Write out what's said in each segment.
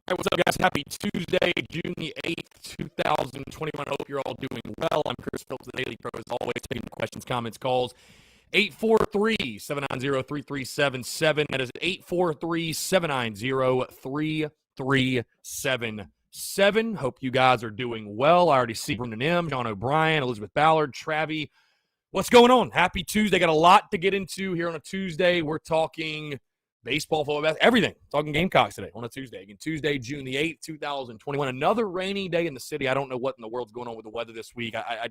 Hey, what's up, guys? Happy Tuesday, June the 8th, 2021. I hope you're all doing well. I'm Chris Phillips, the Daily Pro, as always, taking the questions, comments, calls. 843-790-3377. That is 843-790-3377. Hope you guys are doing well. I already see Brendan M., John O'Brien, Elizabeth Ballard, Travie. What's going on? Happy Tuesday. Got a lot to get into here on a Tuesday. We're talking baseball, football, everything. Talking Gamecocks today on a Tuesday. Again, Tuesday, June the 8th, 2021. Another rainy day in the city. I don't know what in the world's going on with the weather this week. I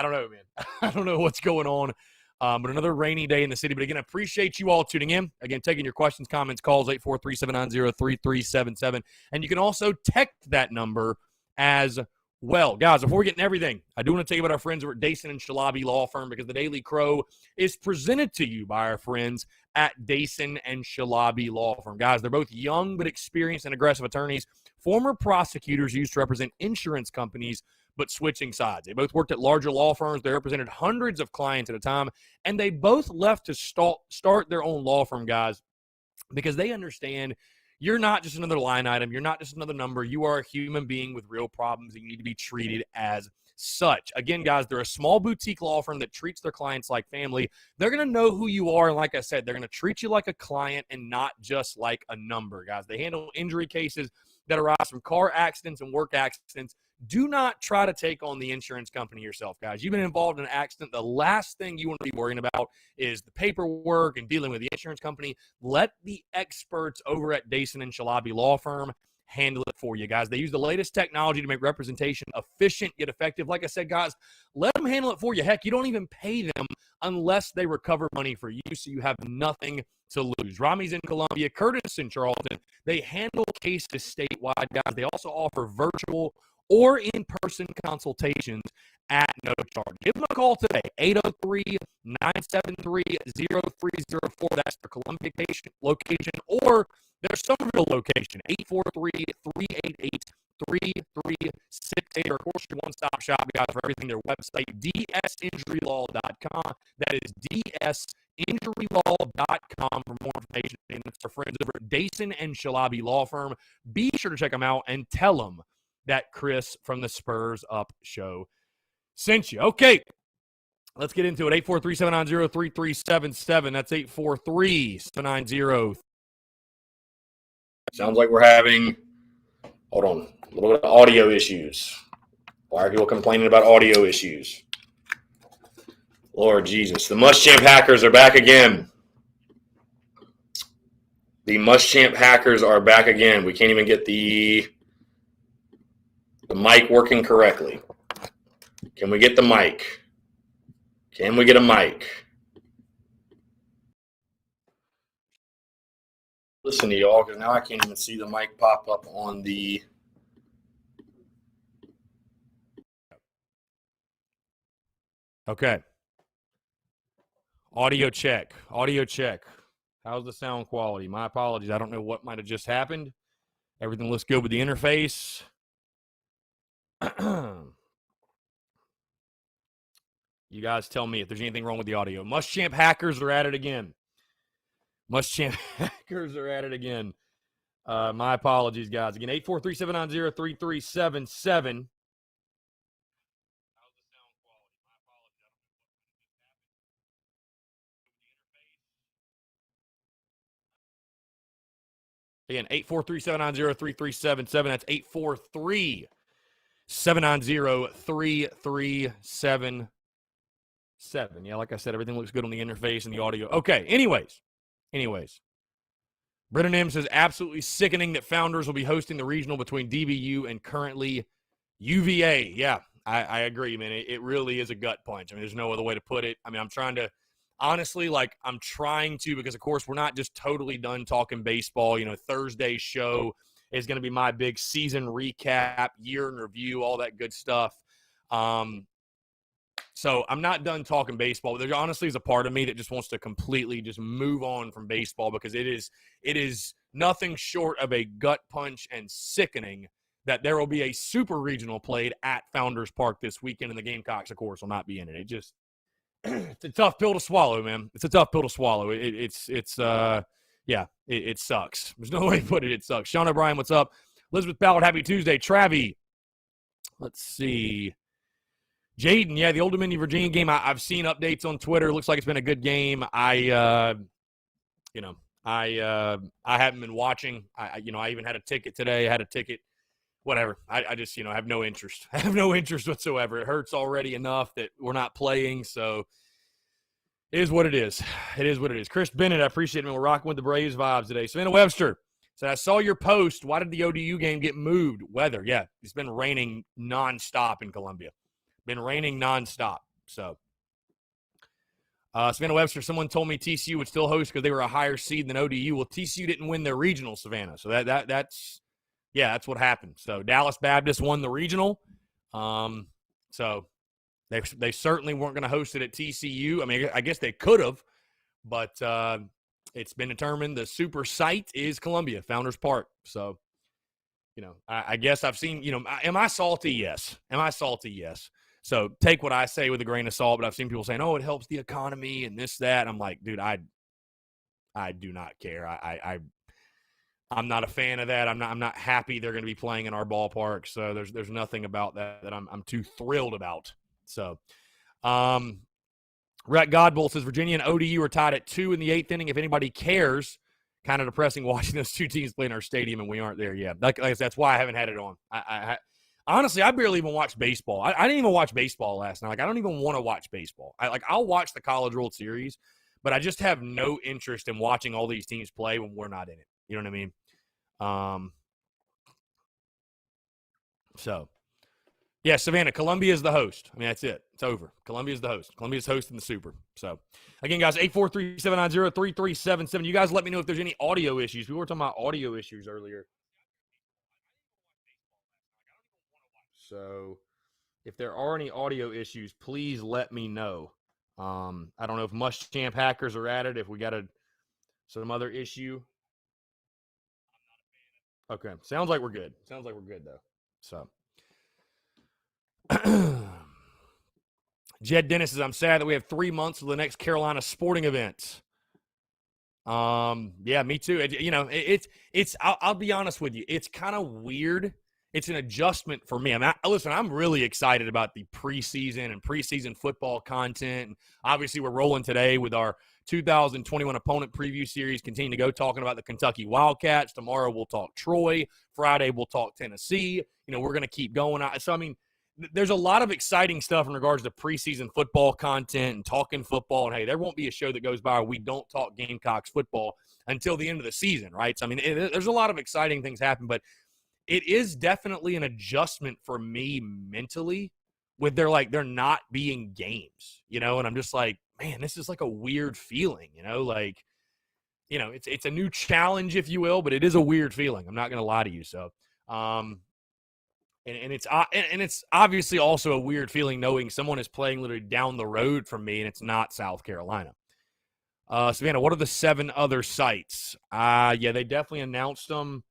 don't know, man. I don't know what's going on. But another rainy day in the city. But again, I appreciate you all tuning in. Again, taking your questions, comments, calls, 843-790-3377. And you can also text that number as well. Guys, before we get into everything, I do want to tell you about our friends over at Dason and Shalabi Law Firm, because the Daily Crow is presented to you by our friends at Dason and Shalabi Law Firm. Guys, they're both young but experienced and aggressive attorneys, former prosecutors used to represent insurance companies, but switching sides. They both worked at larger law firms. They represented hundreds of clients at a time, and they both left to start their own law firm, guys, because they understand you're not just another line item. You're not just another number. You are a human being with real problems, and you need to be treated as such. Again, guys, they're a small boutique law firm that treats their clients like family. They're going to know who you are, and like I said, they're going to treat you like a client and not just like a number, guys. They handle injury cases that arise from car accidents and work accidents. Do not try to take on the insurance company yourself, guys. You've been involved in an accident. The last thing you want to be worrying about is the paperwork and dealing with the insurance company. Let the experts over at Dason and Shalabi Law Firm handle it for you, guys. They use the latest technology to make representation efficient yet effective. Like I said, guys, let them handle it for you. Heck, you don't even pay them unless they recover money for you, so you have nothing to lose. Rami's in Columbia, Curtis in Charleston. They handle cases statewide, guys. They also offer virtual or in-person consultations at no charge. Give them a call today, 803-973-0304. That's their Columbia location, or their Somerville location, 843-388-3368. Or, of course, your one-stop shop, guys, for everything. Their website, dsinjurylaw.com. That is dsinjurylaw.com for more information. And it's our friends over at Dason and Shalabi Law Firm. Be sure to check them out and tell them that Chris from the Spurs Up Show sent you. Okay, let's get into it. 843-790-3377. That's 843-790. Sounds like we're having, hold on, a little bit of audio issues. Why are people complaining about audio issues? Lord Jesus. The Muschamp hackers are back again. The Muschamp hackers are back again. We can't even get the mic working correctly. Can we get the mic? Can we get a mic? Listen to y'all, because now I can't even see the mic pop up on the... Okay. Audio check. Audio check. How's the sound quality? My apologies. I don't know what might have just happened. Everything looks good with the interface. You guys tell me if there's anything wrong with the audio. Muschamp hackers are at it again. Muschamp hackers are at it again. My apologies, guys. Again, 843-790-3377. Again, 843-790-3377. That's 843-790-3377. Yeah, like I said, everything looks good on the interface and the audio. Okay, anyways. Brennan M says, absolutely sickening that Founders will be hosting the regional between DBU and currently UVA. Yeah, I agree, man. It really is a gut punch. I mean, there's no other way to put it. I mean, I'm trying to, because, of course, we're not just totally done talking baseball. You know, Thursday's show is going to be my big season recap, year in review, all that good stuff. So I'm not done talking baseball. There honestly is a part of me that just wants to completely just move on from baseball, because it is nothing short of a gut punch and sickening that there will be a super regional played at Founders Park this weekend, and the Gamecocks, of course, will not be in it. It just it's a tough pill to swallow, man. It's a tough pill to swallow. It's Yeah, it sucks. There's no way to put it. It sucks. Sean O'Brien, what's up? Elizabeth Ballard, happy Tuesday. Travi, let's see. Jaden, yeah, the Old Dominion Virginia game. I've seen updates on Twitter. Looks like it's been a good game. I haven't been watching. I even had a ticket today. I had a ticket. Whatever. I just, have no interest. I have no interest whatsoever. It hurts already enough that we're not playing. So it is what it is. It is what it is. Chris Bennett, I appreciate it. We're rocking with the Braves vibes today. Savannah Webster said, I saw your post. Why did the ODU game get moved? Weather. Yeah, it's been raining nonstop in Columbia. Been raining nonstop. So, Savannah Webster, someone told me TCU would still host because they were a higher seed than ODU. Well, TCU didn't win their regional, Savannah. So that's what happened. So Dallas Baptist won the regional. So they certainly weren't going to host it at TCU. I mean, I guess they could have, but it's been determined the super site is Columbia, Founders Park. So, I guess I've seen, am I salty? Yes. Am I salty? Yes. So take what I say with a grain of salt, but I've seen people saying, oh, it helps the economy and this, that. I'm like, dude, I do not care. I'm not a fan of that. I'm not happy they're going to be playing in our ballpark. So there's nothing about that I'm too thrilled about. So, Rhett Godbolt says Virginia and ODU are tied at 2 in the 8th inning. If anybody cares, kind of depressing watching those two teams play in our stadium and we aren't there yet. Like I said, that's why I haven't had it on. I honestly, I barely even watch baseball. I didn't even watch baseball last night. Like, I don't even want to watch baseball. I'll watch the College World Series, but I just have no interest in watching all these teams play when we're not in it. You know what I mean? So, yeah, Savannah, Columbia is the host. I mean, that's it. It's over. Columbia is the host. Columbia's hosting the Super. So, again, guys, 843-790-3377. You guys let me know if there's any audio issues. We were talking about audio issues earlier. So, if there are any audio issues, please let me know. I don't know if Muschamp hackers are at it, if we got some other issue. Okay. Sounds like we're good. Sounds like we're good, though. So, Jed Dennis says, I'm sad that we have 3 months to the next Carolina sporting event. Yeah, me too. I'll be honest with you. It's kind of weird. It's an adjustment for me. I'm really excited about the preseason and preseason football content. And obviously, we're rolling today with our 2021 opponent preview series. Continue to go talking about the Kentucky Wildcats. Tomorrow, we'll talk Troy. Friday, we'll talk Tennessee. We're going to keep going. So, there's a lot of exciting stuff in regards to preseason football content and talking football. And, hey, there won't be a show that goes by where we don't talk Gamecocks football until the end of the season, right? So, there's a lot of exciting things happen, but it is definitely an adjustment for me mentally with there not being games, and I'm just like, man, this is like a weird feeling, it's a new challenge, if you will, but it is a weird feeling. I'm not going to lie to you. So, and it's obviously also a weird feeling knowing someone is playing literally down the road from me and it's not South Carolina. Savannah, what are the 7 other sites? Yeah, they definitely announced them.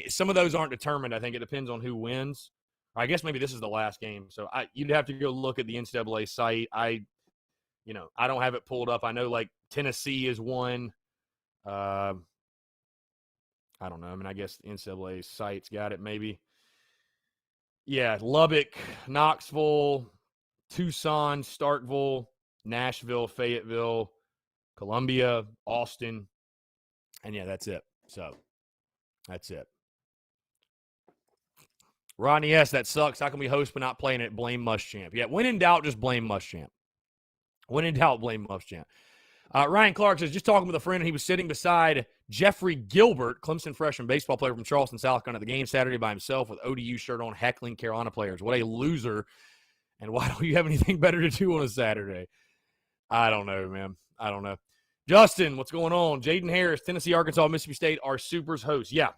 Some of those aren't determined. I think it depends on who wins. I guess maybe this is the last game. So you'd have to go look at the NCAA site. I don't have it pulled up. I know Tennessee is one. I don't know. I guess the NCAA site's got it maybe. Yeah, Lubbock, Knoxville, Tucson, Starkville, Nashville, Fayetteville, Columbia, Austin. And, yeah, that's it. So, that's it. Rodney, yes, that sucks. How can we host but not playing it? Blame Muschamp. Yeah, when in doubt, just blame Muschamp. When in doubt, blame Muschamp. Ryan Clark says, just talking with a friend, he was sitting beside Jeffrey Gilbert, Clemson freshman baseball player from Charleston, South Carolina, at the game Saturday by himself with ODU shirt on, heckling Carolina players. What a loser. And why don't you have anything better to do on a Saturday? I don't know, man. I don't know. Justin, what's going on? Jaden Harris, Tennessee, Arkansas, Mississippi State are Supers hosts. Yeah.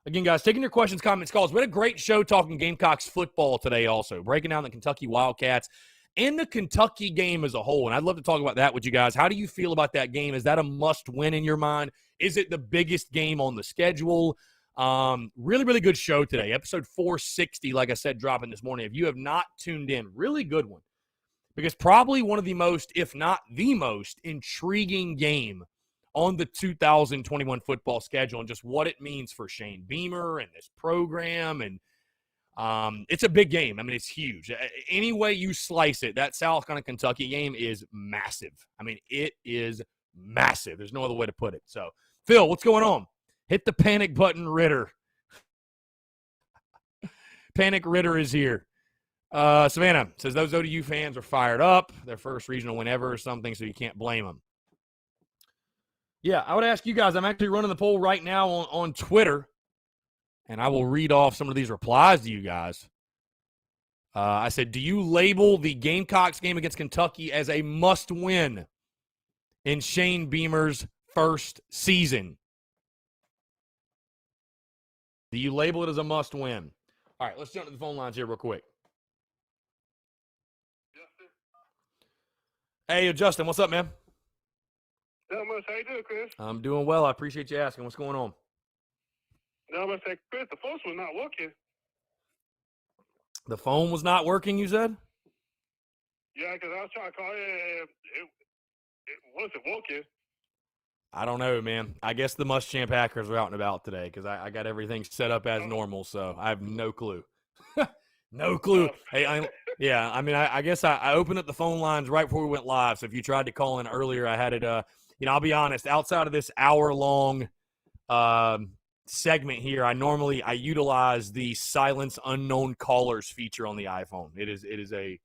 Again, guys, taking your questions, comments, calls. We had a great show talking Gamecocks football today also, breaking down the Kentucky Wildcats and the Kentucky game as a whole. And I'd love to talk about that with you guys. How do you feel about that game? Is that a must-win in your mind? Is it the biggest game on the schedule? Really, really good show today. Episode 460, like I said, dropping this morning. If you have not tuned in, really good one. Because probably one of the most, if not the most, intriguing game on the 2021 football schedule and just what it means for Shane Beamer and this program. And it's a big game. I mean, it's huge. Any way you slice it, that South Carolina Kentucky game is massive. I mean, it is massive. There's no other way to put it. So, Phil, what's going on? Hit the panic button, Ritter. Panic Ritter is here. Savannah says those ODU fans are fired up. Their first regional win ever or something, so you can't blame them. Yeah, I would ask you guys. I'm actually running the poll right now on Twitter, and I will read off some of these replies to you guys. I said, do you label the Gamecocks game against Kentucky as a must-win in Shane Beamer's first season? Do you label it as a must-win? All right, let's jump to the phone lines here real quick. Justin. Hey, Justin, what's up, man? Not much. How you doing, Chris? I'm doing well. I appreciate you asking. What's going on? Not much. Chris, the phone was not working. The phone was not working, you said? Yeah, because I was trying to call you, and it wasn't working. I don't know, man. I guess the Muschamp hackers are out and about today because I got everything set up as normal, so I have no clue. No clue. Hey, I guess I opened up the phone lines right before we went live, so if you tried to call in earlier, I had it, I'll be honest, outside of this hour-long segment here, I utilize the silence unknown callers feature on the iPhone. It is a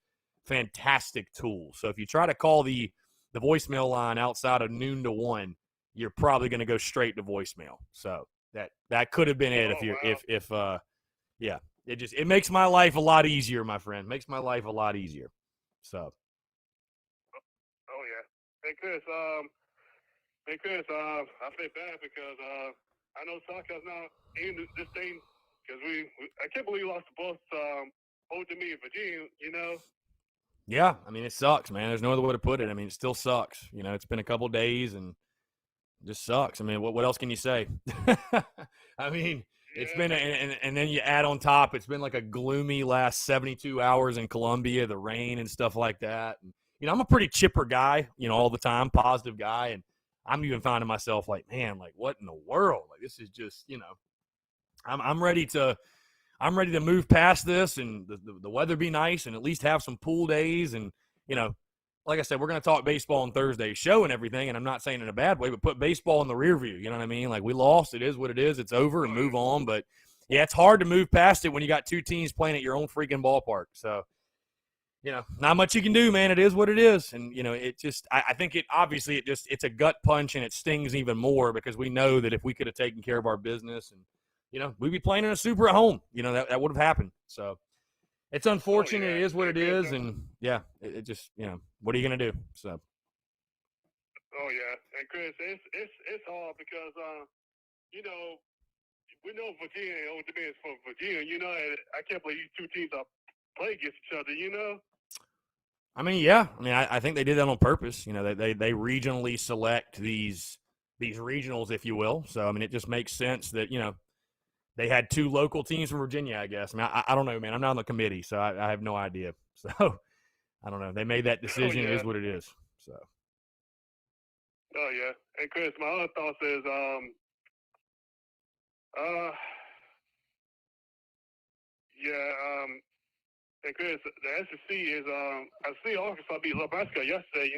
fantastic tool. So if you try to call the voicemail line outside of noon to 1, you're probably going to go straight to voicemail. So that could have been it it makes my life a lot easier, my friend. Makes my life a lot easier. So. Oh yeah. Hey Chris, I feel bad because I know Southcarolina's now in this thing because I can't believe we lost the both Old Dominion and Virginia, you know. Yeah, I mean, it sucks, man. There's no other way to put it. I mean, it still sucks. You know, it's been a couple of days and it just sucks. I mean, what else can you say? I mean, it's been, and then you add on top, it's been like a gloomy last 72 hours in Columbia, the rain and stuff like that. And, I'm a pretty chipper guy, all the time, positive guy. And I'm even finding myself like, man, like what in the world? Like this is just, I'm ready to move past this and the weather be nice and at least have some pool days. And, like I said, we're going to talk baseball on Thursday's show and everything. And I'm not saying in a bad way, but put baseball in the rear view. You know what I mean? Like we lost. It is what it is. It's over and move on. But yeah, it's hard to move past it when you got two teams playing at your own freaking ballpark. So, not much you can do, man. It is what it is. And, it just, I think it's a gut punch and it stings even more because we know that if we could have taken care of our business and, we'd be playing in a super at home, that would have happened. So it's unfortunate. Oh, yeah. It is what it is. And yeah, it just, what are you going to do? So. Oh yeah. And Chris, it's hard because, we know Virginia and Old Dominion is from Virginia, and I can't believe these two teams are playing against each other, I mean, yeah. I mean, I think they did that on purpose. They regionally select these regionals, if you will. So, I mean, it just makes sense that, they had two local teams from Virginia, I guess. I mean, I don't know, man. I'm not on the committee, so I have no idea. So, I don't know. They made that decision. Oh, yeah. It is what it is. So. Oh, yeah. And, Chris, my other thoughts is, and Chris, the SEC is, I see Arkansas beat Nebraska yesterday,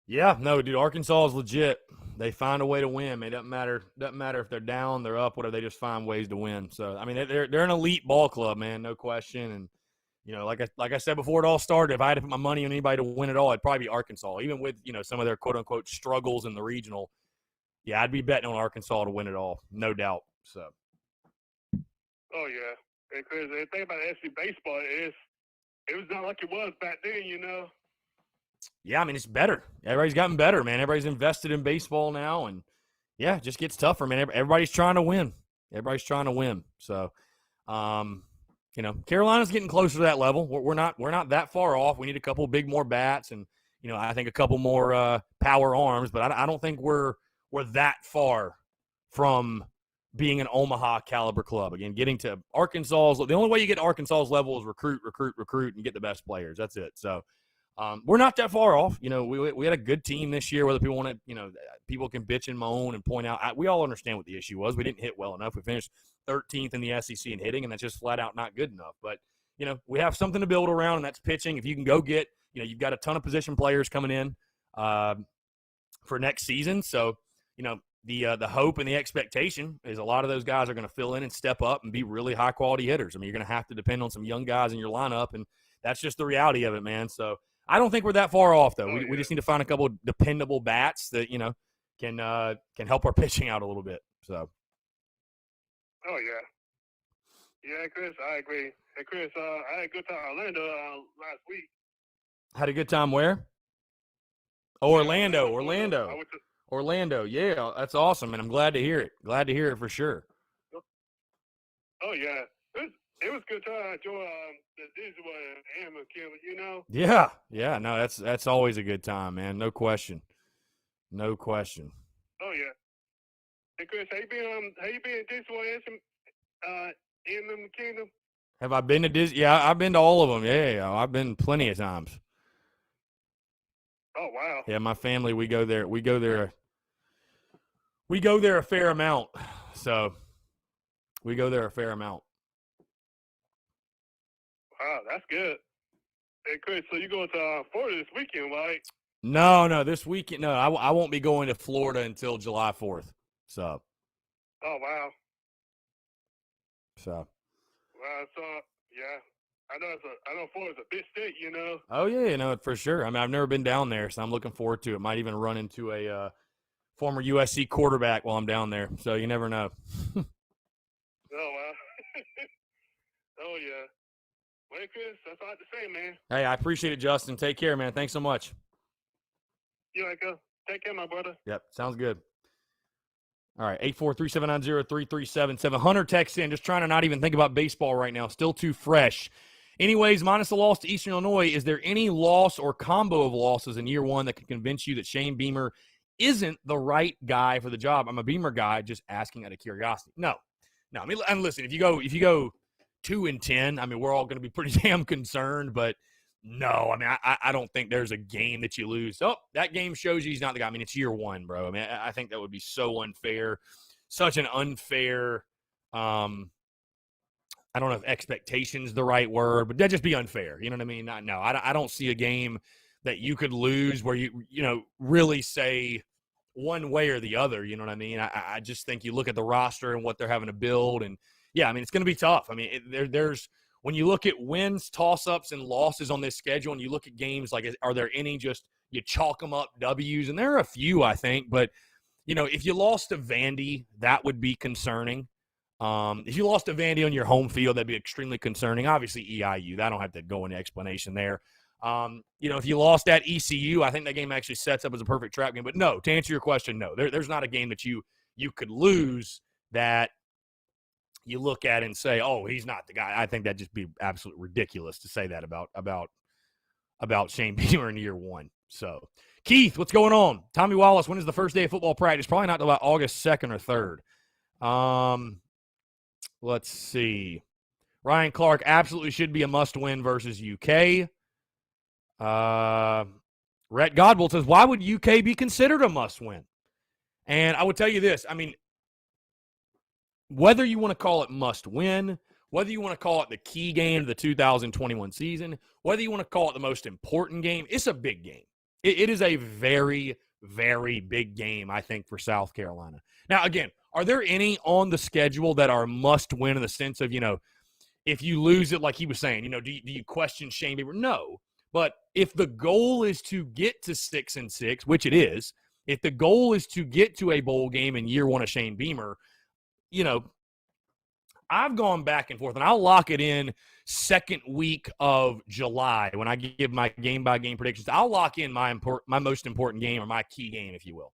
Yeah, no, dude, Arkansas is legit. They find a way to win. It doesn't matter if they're down, they're up, whatever. They just find ways to win. So, I mean, they're an elite ball club, man, no question. And like I said before it all started, if I had to put my money on anybody to win it all, it'd probably be Arkansas. Even with some of their quote unquote struggles in the regional, yeah, I'd be betting on Arkansas to win it all, no doubt. So. Oh yeah, and Chris, the thing about SC baseball is it was not like it was back then, Yeah, I mean, it's better. Everybody's gotten better, man. Everybody's invested in baseball now, and yeah, it just gets tougher, man. Everybody's trying to win. So, Carolina's getting closer to that level. We're not that far off. We need a couple big more bats, and I think a couple more power arms. But I don't think we're that far from being an Omaha caliber club. Again, getting to Arkansas's, the only way you get to Arkansas's level is recruit, and get the best players. That's it. So. we're not that far off. You know, we had a good team this year. Whether people want to, you know, people can bitch and moan and point out. We all understand what the issue was. We didn't hit well enough. We finished 13th in the SEC in hitting, and that's just flat out not good enough. But you know, we have something to build around, and that's pitching. If you can go get, you know, you've got a ton of position players coming in for next season. So, you know, the hope and the expectation is a lot of those guys are going to fill in and step up and be really high quality hitters. I mean, you're going to have to depend on some young guys in your lineup, and that's just the reality of it, man. So I don't think we're that far off, though. We just need to find a couple of dependable bats that, you know, can help our pitching out a little bit. So. Oh yeah, yeah, Chris, I agree. Hey, Chris, I had a good time in Orlando last week. Had a good time where? Oh, Orlando. Orlando. Yeah, that's awesome, and I'm glad to hear it. Glad to hear it for sure. Oh yeah, it was a good time. I enjoyed the Disney and Kim, you know. Yeah. No, that's always a good time, man. No question. Oh yeah. Hey Chris, how you been at Disney in the Kingdom? Have I been to Disney? Yeah, I've been to all of them. Yeah, I've been plenty of times. Oh wow. Yeah, my family, we go there a fair amount. So we go there a fair amount. Wow, that's good. Hey Chris, so you going to Florida this weekend, right? No, this weekend. No, I won't be going to Florida until July 4th. So. Oh wow. So. Wow, so yeah. I know Florida's a big state, you know. Oh yeah, you know, for sure. I mean, I've never been down there, so I'm looking forward to it. Might even run into a former USC quarterback while I'm down there. So you never know. Oh wow. Oh yeah. Well, Chris, that's all I have to say, man. Hey, I appreciate it, Justin. Take care, man. Thanks so much. You like take care, my brother. Yep, sounds good. All right, 843-790-3377. Hunter texts in, just trying to not even think about baseball right now. Still too fresh. Anyways, minus the loss to Eastern Illinois, is there any loss or combo of losses in year one that can convince you that Shane Beamer isn't the right guy for the job? I'm a Beamer guy, just asking out of curiosity. No. I mean, and listen, if you go 2-10, I mean, we're all going to be pretty damn concerned, but no, I mean, I don't think there's a game that you lose. Oh, that game shows you he's not the guy. I mean, it's year one, bro. I mean, I think that would be so unfair, such an unfair, I don't know if expectation's the right word, but that'd just be unfair. You know what I mean? No, I don't see a game that you could lose where you really say one way or the other. You know what I mean? I just think you look at the roster and what they're having to build, and yeah, I mean, it's going to be tough. I mean, there's when you look at wins, toss-ups, and losses on this schedule, and you look at games like, are there any just you chalk them up W's? And there are a few, I think, but if you lost to Vandy, that would be concerning. If you lost to Vandy on your home field, that'd be extremely concerning. Obviously, EIU, I don't have to go into explanation there. If you lost at ECU, I think that game actually sets up as a perfect trap game. But no, to answer your question, no, there's not a game that you could lose that you look at and say, oh, he's not the guy. I think that'd just be absolutely ridiculous to say that about Shane Beamer in year one. So, Keith, what's going on? Tommy Wallace, when is the first day of football practice? Probably not until about August 2nd or 3rd. Let's see. Ryan Clark absolutely should be a must-win versus UK. Rhett Godwell says, why would UK be considered a must-win? And I would tell you this. I mean, whether you want to call it must-win, whether you want to call it the key game of the 2021 season, whether you want to call it the most important game, it's a big game. It is a very, very big game, I think, for South Carolina. Now, again, are there any on the schedule that are must-win in the sense of, if you lose it, like he was saying, do you question Shane Beamer? No. But if the goal is to get to 6-6, which it is, if the goal is to get to a bowl game in year one of Shane Beamer, I've gone back and forth, and I'll lock it in second week of July when I give my game-by-game predictions. I'll lock in my most important game or my key game, if you will.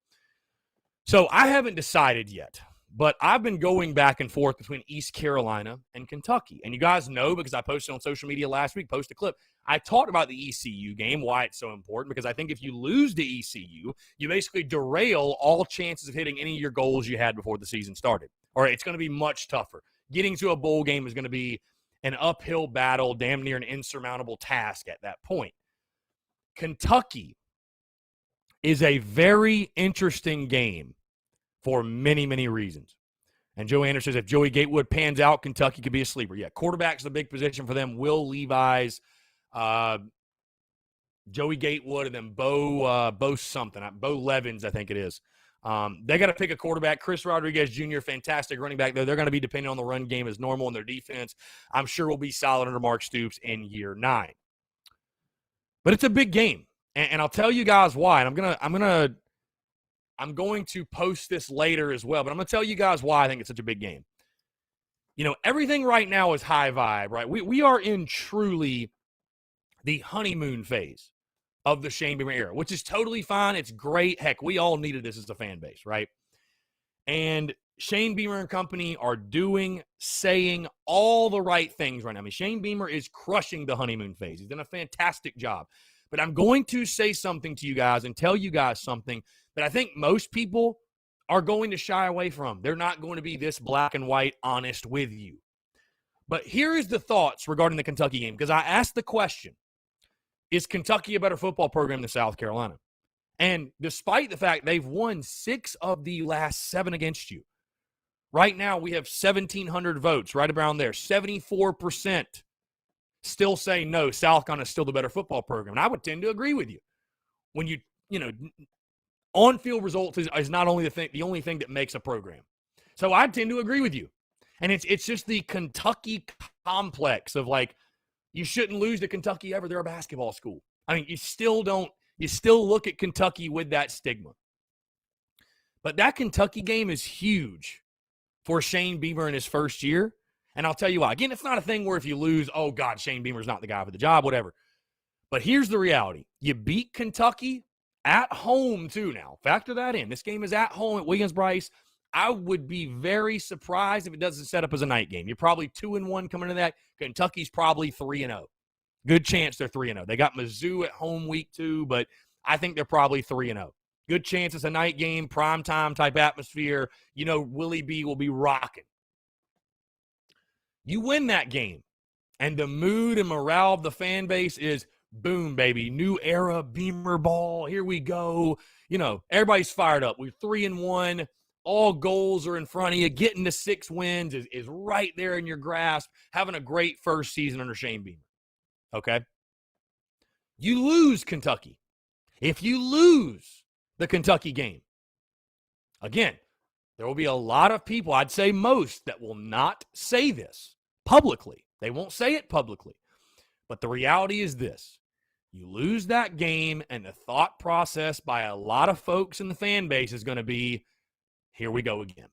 So I haven't decided yet, but I've been going back and forth between East Carolina and Kentucky. And you guys know, because I posted on social media last week, posted a clip, I talked about the ECU game, why it's so important, because I think if you lose to ECU, you basically derail all chances of hitting any of your goals you had before the season started. Or it's going to be much tougher. Getting to a bowl game is going to be an uphill battle, damn near an insurmountable task at that point. Kentucky is a very interesting game for many, many reasons. And Joe Anderson says if Joey Gatewood pans out, Kentucky could be a sleeper. Yeah, quarterback's a big position for them. Will Levis, Joey Gatewood, and then Bo Levins, I think it is. They got to pick a quarterback. Chris Rodriguez Jr., fantastic running back, though. They're going to be dependent on the run game as normal, and their defense, I'm sure, will be solid under Mark Stoops in year 9. But it's a big game, and I'll tell you guys why. And I'm going to post this later as well, but I'm going to tell you guys why I think it's such a big game. You know, everything right now is high vibe, right? We are in truly the honeymoon phase of the Shane Beamer era, which is totally fine. It's great. Heck, we all needed this as a fan base, right? And Shane Beamer and company are saying all the right things right now. I mean, Shane Beamer is crushing the honeymoon phase. He's done a fantastic job. But I'm going to say something to you guys and tell you guys something that I think most people are going to shy away from. They're not going to be this black and white honest with you. But here is the thoughts regarding the Kentucky game, because I asked the question, is Kentucky a better football program than South Carolina? And despite the fact they've won 6 of the last 7 against you, right now we have 1,700 votes right around there. 74% still say no, South Carolina is still the better football program. And I would tend to agree with you. When you know, on-field results is not only the only thing that makes a program. So I tend to agree with you. And it's just the Kentucky complex of like, you shouldn't lose to Kentucky ever. They're a basketball school. I mean, you still look at Kentucky with that stigma. But that Kentucky game is huge for Shane Beamer in his first year. And I'll tell you why. Again, it's not a thing where if you lose, oh, God, Shane Beamer's not the guy for the job, whatever. But here's the reality. You beat Kentucky at home, too, now. Factor that in. This game is at home at Williams-Brice. I would be very surprised if it doesn't set up as a night game. You're probably 2-1 coming into that. Kentucky's probably 3-0. Good chance they're 3-0. They got Mizzou at home week 2, but I think they're probably 3-0. Good chance it's a night game, primetime type atmosphere. You know, Willie B will be rocking. You win that game, and the mood and morale of the fan base is, boom, baby, new era, Beamer ball, here we go. You know, everybody's fired up. We're 3-1. All goals are in front of you. Getting to 6 wins is right there in your grasp. Having a great first season under Shane Beamer. Okay? You lose Kentucky. If you lose the Kentucky game, again, there will be a lot of people, I'd say most, that will not say this publicly. They won't say it publicly. But the reality is this. You lose that game, and the thought process by a lot of folks in the fan base is going to be, here we go again.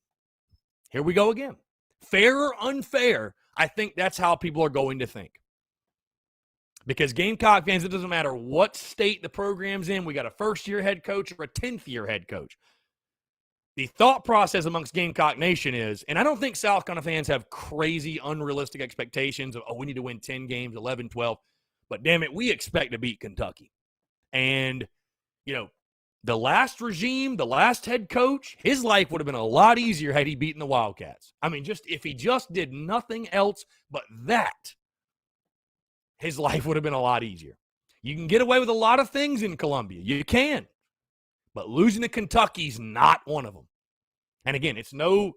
Here we go again. Fair or unfair, I think that's how people are going to think. Because Gamecock fans, it doesn't matter what state the program's in. We got a first-year head coach or a 10th-year head coach. The thought process amongst Gamecock Nation is, and I don't think South Carolina fans have crazy, unrealistic expectations of, we need to win 10 games, 11, 12. But damn it, we expect to beat Kentucky. And, you know, the last regime, the last head coach, his life would have been a lot easier had he beaten the Wildcats. I mean, just if he just did nothing else but that, his life would have been a lot easier. You can get away with a lot of things in Columbia. You can. But losing to Kentucky's not one of them. And again, it's no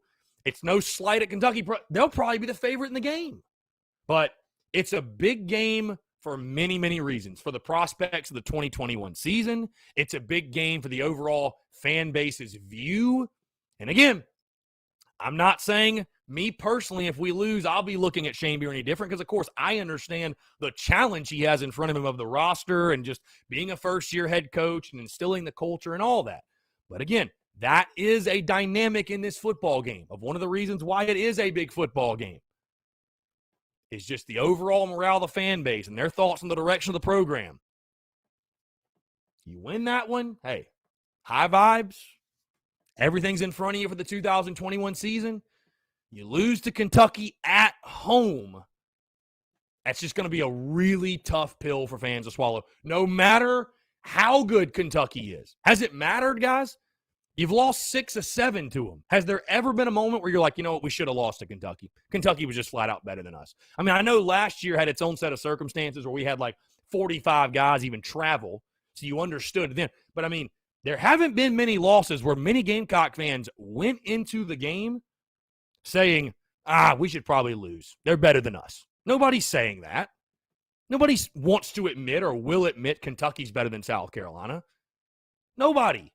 slight at Kentucky. They'll probably be the favorite in the game. But it's a big game for many, many reasons. For the prospects of the 2021 season, it's a big game for the overall fan base's view. And again, I'm not saying me personally, if we lose, I'll be looking at Shane Beamer any different because, of course, I understand the challenge he has in front of him of the roster and just being a first-year head coach and instilling the culture and all that. But again, that is a dynamic in this football game of one of the reasons why it is a big football game. It's just the overall morale of the fan base and their thoughts on the direction of the program. You win that one, hey, high vibes. Everything's in front of you for the 2021 season. You lose to Kentucky at home. That's just going to be a really tough pill for fans to swallow, no matter how good Kentucky is. Has it mattered, guys? You've lost 6 of 7 to them. Has there ever been a moment where you're like, you know what, we should have lost to Kentucky? Kentucky was just flat out better than us. I mean, I know last year had its own set of circumstances where we had like 45 guys even travel so you understood then. But, I mean, there haven't been many losses where many Gamecock fans went into the game saying, we should probably lose. They're better than us. Nobody's saying that. Nobody wants to admit or will admit Kentucky's better than South Carolina. Nobody.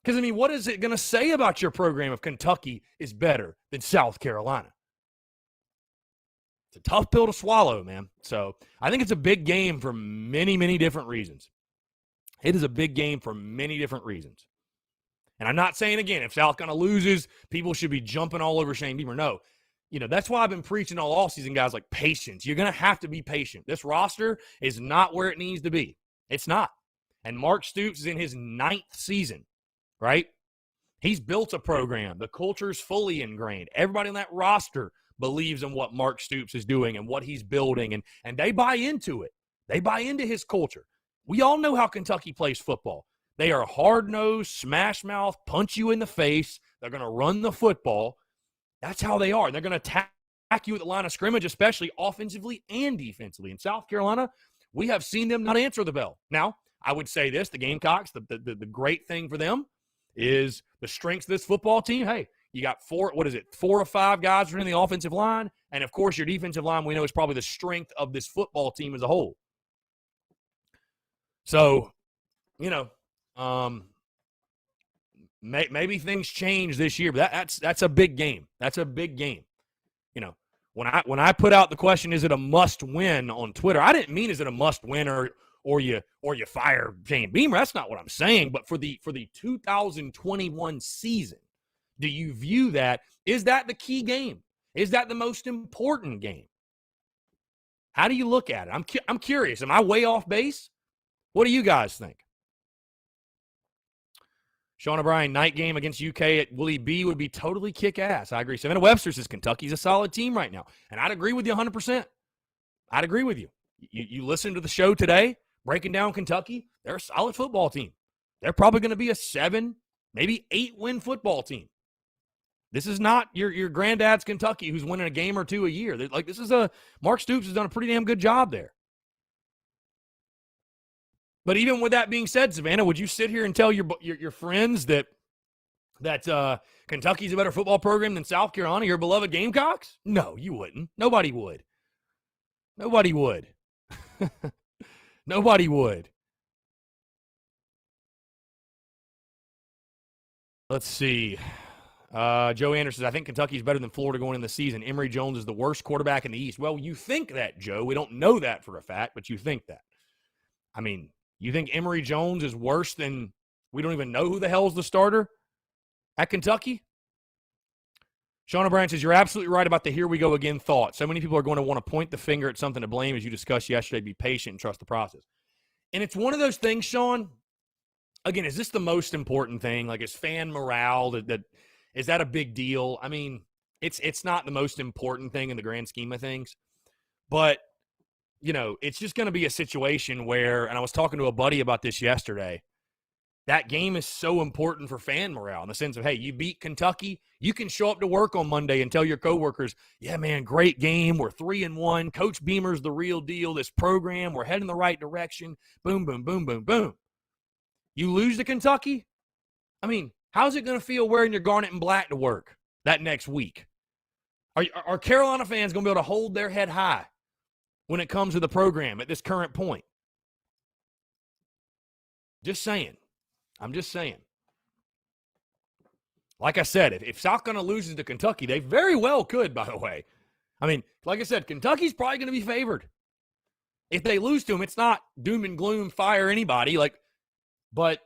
Because, I mean, what is it going to say about your program if Kentucky is better than South Carolina? It's a tough pill to swallow, man. So I think it's a big game for many, many different reasons. It is a big game for many different reasons. And I'm not saying, again, if South Carolina loses, people should be jumping all over Shane Beamer. No. That's why I've been preaching all offseason, guys, like patience. You're going to have to be patient. This roster is not where it needs to be. It's not. And Mark Stoops is in his 9th season, right? He's built a program. The culture is fully ingrained. Everybody on that roster believes in what Mark Stoops is doing and what he's building, and they buy into it. They buy into his culture. We all know how Kentucky plays football. They are hard-nosed, smash-mouth, punch you in the face. They're going to run the football. That's how they are. They're going to attack you at the line of scrimmage, especially offensively and defensively. In South Carolina, we have seen them not answer the bell. Now, I would say this, the Gamecocks, the great thing for them is the strengths of this football team. Hey, you got 4 or 5 guys running the offensive line, and, of course, your defensive line we know is probably the strength of this football team as a whole. So, maybe things change this year, but that's a big game. That's a big game. When I put out the question, is it a must win on Twitter? I didn't mean is it a must win or you fire Shane Beamer. That's not what I'm saying. But for the 2021 season, do you view that? Is that the key game? Is that the most important game? How do you look at it? I'm curious. Am I way off base? What do you guys think? Sean O'Brien, night game against UK at Willie B would be totally kick-ass. I agree. Savannah Webster says Kentucky's a solid team right now. And I'd agree with you 100%. I'd agree with you. You listen to the show today, breaking down Kentucky, they're a solid football team. They're probably going to be a 7, maybe 8-win football team. This is not your granddad's Kentucky who's winning a game or 2 a year. Mark Stoops has done a pretty damn good job there. But even with that being said, Savannah, would you sit here and tell your friends that Kentucky's a better football program than South Carolina, your beloved Gamecocks? No, you wouldn't. Nobody would. Nobody would. Nobody would. Let's see. Joe Anderson says, I think Kentucky's better than Florida going in the season. Emory Jones is the worst quarterback in the East. Well, you think that, Joe. We don't know that for a fact, but you think that. I mean, you think Emory Jones is worse than we don't even know who the hell is the starter at Kentucky? Sean O'Brien says, you're absolutely right about the here we go again thought. So many people are going to want to point the finger at something to blame, as you discussed yesterday. Be patient and trust the process. And it's one of those things, Sean. Again, is this the most important thing? Like, is fan morale, is that a big deal? I mean, it's not the most important thing in the grand scheme of things. But, it's just going to be a situation where, and I was talking to a buddy about this yesterday, that game is so important for fan morale in the sense of, hey, you beat Kentucky, you can show up to work on Monday and tell your coworkers, yeah, man, great game. We're 3-1. Coach Beamer's the real deal. This program, we're heading the right direction. Boom, boom, boom, boom, boom. You lose to Kentucky? I mean, how's it going to feel wearing your garnet and black to work that next week? Are Carolina fans going to be able to hold their head high when it comes to the program at this current point? Just saying. I'm just saying. Like I said, if South Carolina loses to Kentucky, they very well could, by the way. I mean, like I said, Kentucky's probably going to be favored. If they lose to them, it's not doom and gloom, fire anybody. But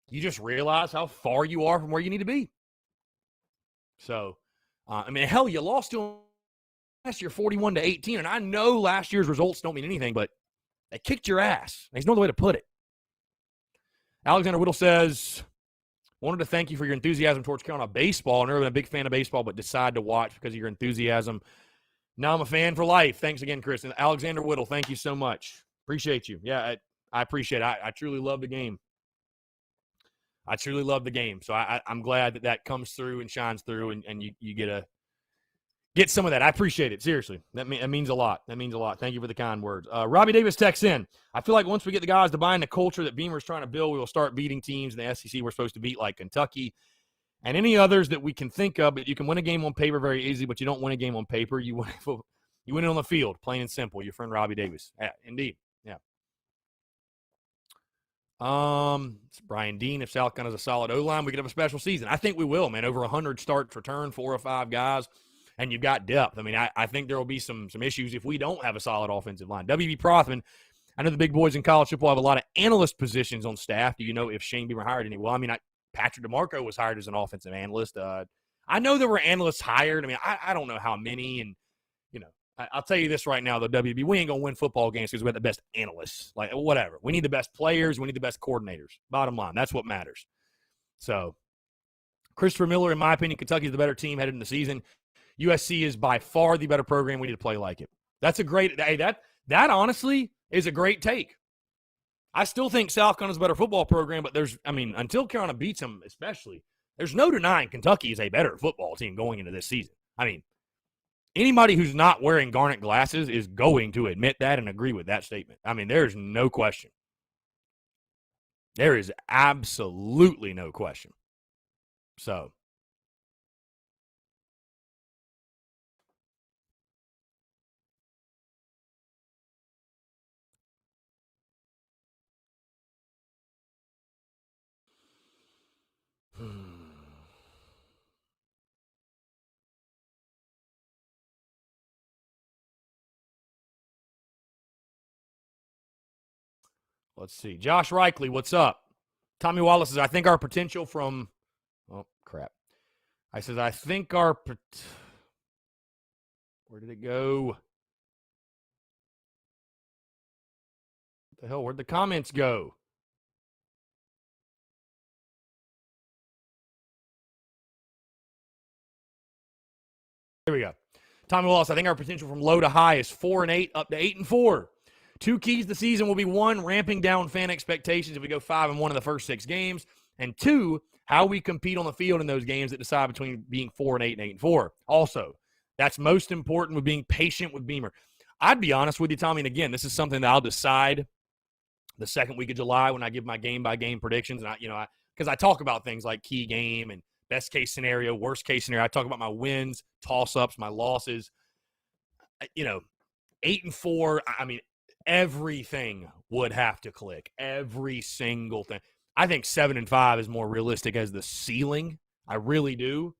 you just realize how far you are from where you need to be. So, hell, you lost to them last year 41-18, and I know last year's results don't mean anything, but they kicked your ass. There's no other way to put it. Alexander Whittle says, wanted to thank you for your enthusiasm towards Carolina baseball. I've never been a big fan of baseball, but decided to watch because of your enthusiasm. Now I'm a fan for life. Thanks again, Chris. And Alexander Whittle, thank you so much. Appreciate you. Yeah, I appreciate it. I truly love the game. I truly love the game. So I'm glad that comes through and shines through, and you get get some of that. I appreciate it. Seriously. That means a lot. That means a lot. Thank you for the kind words. Robbie Davis texts in. I feel like once we get the guys to buy in the culture that Beamer's trying to build, we will start beating teams in the SEC we're supposed to beat, like Kentucky and any others that we can think of. But you can win a game on paper very easily, but you don't win a game on paper. You win it on the field, plain and simple. Your friend Robbie Davis. Yeah, indeed. Yeah. It's Brian Dean. If South Carolina is a solid O-line, we could have a special season. I think we will, man. Over 100 starts return, 4 or 5 guys, and you've got depth. I mean, I think there will be some issues if we don't have a solid offensive line. W.B. Prothman, I know the big boys in college football have a lot of analyst positions on staff. Do you know if Shane Beamer hired any? Well, I mean, Patrick DeMarco was hired as an offensive analyst. I know there were analysts hired. I mean, I don't know how many, and, you know, I'll tell you this right now, though, WB, we ain't going to win football games because we have the best analysts. Like, whatever. We need the best players. We need the best coordinators. Bottom line. That's what matters. So, Christopher Miller, in my opinion, Kentucky's the better team headed in the season. USC is by far the better program. We need to play like it. That's a great – hey, that honestly is a great take. I still think South Carolina's a better football program, but until Carolina beats them especially, there's no denying Kentucky is a better football team going into this season. I mean, anybody who's not wearing garnet glasses is going to admit that and agree with that statement. I mean, there's no question. There is absolutely no question. So, let's see. Josh Reichley, what's up? Tommy Wallace says, I think our potential from – oh, crap. I think our – where did it go? What the hell? Where'd the comments go? Here we go. Tommy Wallace, I think our potential from low to high is 4-8 up to 8-4. 2 keys to the season will be 1, ramping down fan expectations if we go 5-1 in the first 6 games, and 2, how we compete on the field in those games that decide between being 4-8 and 8-4. Also, that's most important with being patient with Beamer. I'd be honest with you, Tommy, and again, this is something that I'll decide the second week of July when I give my game-by-game predictions, and because I talk about things like key game and best case scenario, worst case scenario. I talk about my wins, toss-ups, my losses. 8-4, I mean, everything would have to click. Every single thing. I think 7-5 is more realistic as the ceiling. I really do.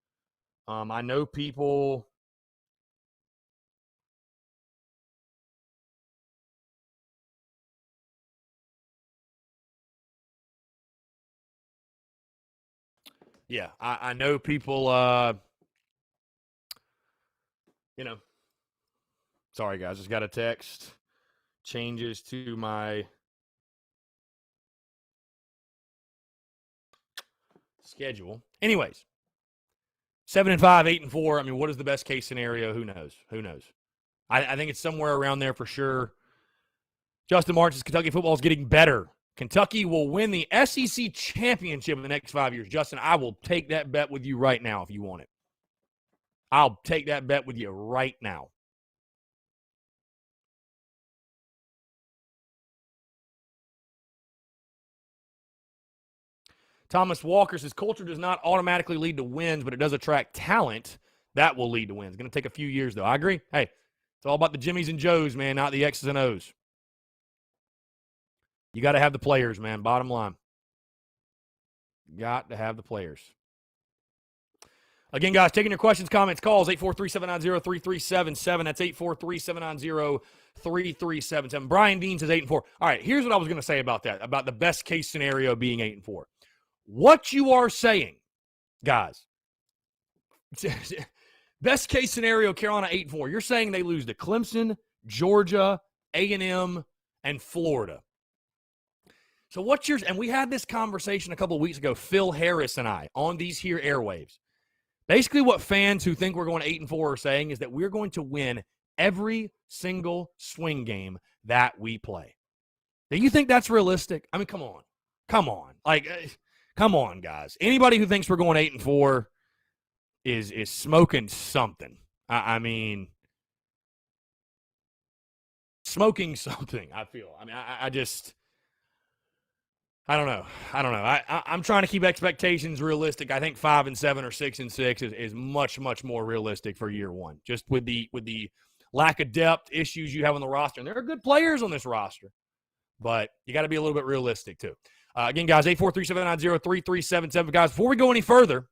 I know people. Yeah, I know people. Sorry guys, just got a text. Changes to my schedule. Anyways, 7-5, 8-4. I mean, what is the best case scenario? Who knows? I think it's somewhere around there for sure. Justin March says Kentucky football is getting better. Kentucky will win the SEC championship in the next 5 years. Justin, I will take that bet with you right now if you want it. I'll take that bet with you right now. Thomas Walker says culture does not automatically lead to wins, but it does attract talent. That will lead to wins. It's going to take a few years, though. I agree. Hey, it's all about the Jimmies and Joes, man, not the X's and O's. You got to have the players, man. Bottom line. Got to have the players. Again, guys, taking your questions, comments, calls, 843-790-3377. That's 843-790-3377. Brian Dean says 8-4. All right, here's what I was going to say about that, about the best case scenario being 8-4. What you are saying, guys, best case scenario, Carolina 8-4. You're saying they lose to Clemson, Georgia, A&M, and Florida. So what's yours? And we had this conversation a couple of weeks ago, Phil Harris and I, on these here airwaves. Basically what fans who think we're going 8-4 are saying is that we're going to win every single swing game that we play. Do you think that's realistic? I mean, come on. Come on, guys. Anybody who thinks we're going 8-4 is smoking something. I mean, smoking something, I feel. I mean, I just – I don't know. I'm trying to keep expectations realistic. I think 5-7 or 6-6 is much, much more realistic for year one. Just with the lack of depth issues you have on the roster, and there are good players on this roster, but you got to be a little bit realistic too. Again, guys, 843-790-3377. Guys, before we go any further,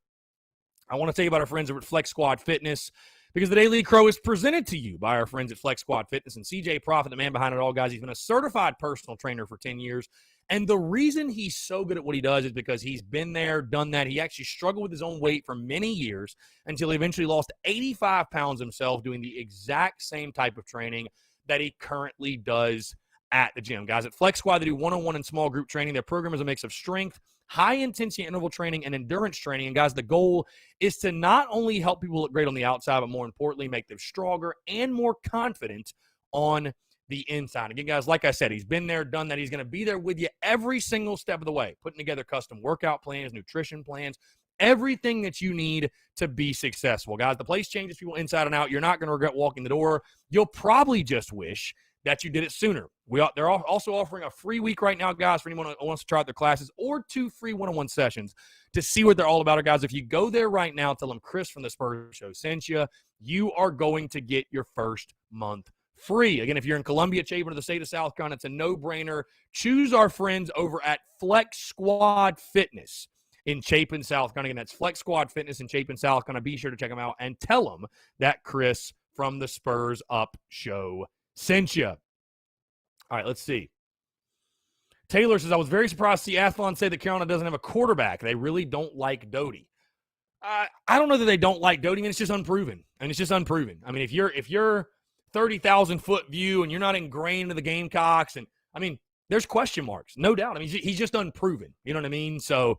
I want to tell you about our friends over at Flex Squad Fitness, because the Daily Crow is presented to you by our friends at Flex Squad Fitness. And CJ Profit, the man behind it all, guys, he's been a certified personal trainer for 10 years. And the reason he's so good at what he does is because he's been there, done that. He actually struggled with his own weight for many years until he eventually lost 85 pounds himself doing the exact same type of training that he currently does at the gym. Guys, at Flex Squad, they do one-on-one and small group training. Their program is a mix of strength, high-intensity interval training, and endurance training. And, guys, the goal is to not only help people look great on the outside, but more importantly, make them stronger and more confident on the inside. Again, guys, like I said, he's been there, done that. He's going to be there with you every single step of the way, putting together custom workout plans, nutrition plans, everything that you need to be successful. Guys, the place changes people inside and out. You're not going to regret walking the door. You'll probably just wish that you did it sooner. They're also offering a free week right now, guys, for anyone who wants to try out their classes, or 2 free one-on-one sessions to see what they're all about. Guys, if you go there right now, tell them Chris from the Spurs Show sent you, you are going to get your first month free. Again, if you're in Columbia, Chapin, or the state of South Carolina, it's a no-brainer. Choose our friends over at Flex Squad Fitness in Chapin, South Carolina. Again, that's Flex Squad Fitness in Chapin, South Carolina. Be sure to check them out and tell them that Chris from the Spurs Up Show sent you. All right, let's see. Taylor says, I was very surprised to see Athlon say that Carolina doesn't have a quarterback. They really don't like Doty. I don't know that they don't like Doty. I mean, it's just unproven. I mean, if you're 30,000-foot view and you're not ingrained into the Gamecocks, and I mean, there's question marks, no doubt. I mean, he's just unproven. You know what I mean? So,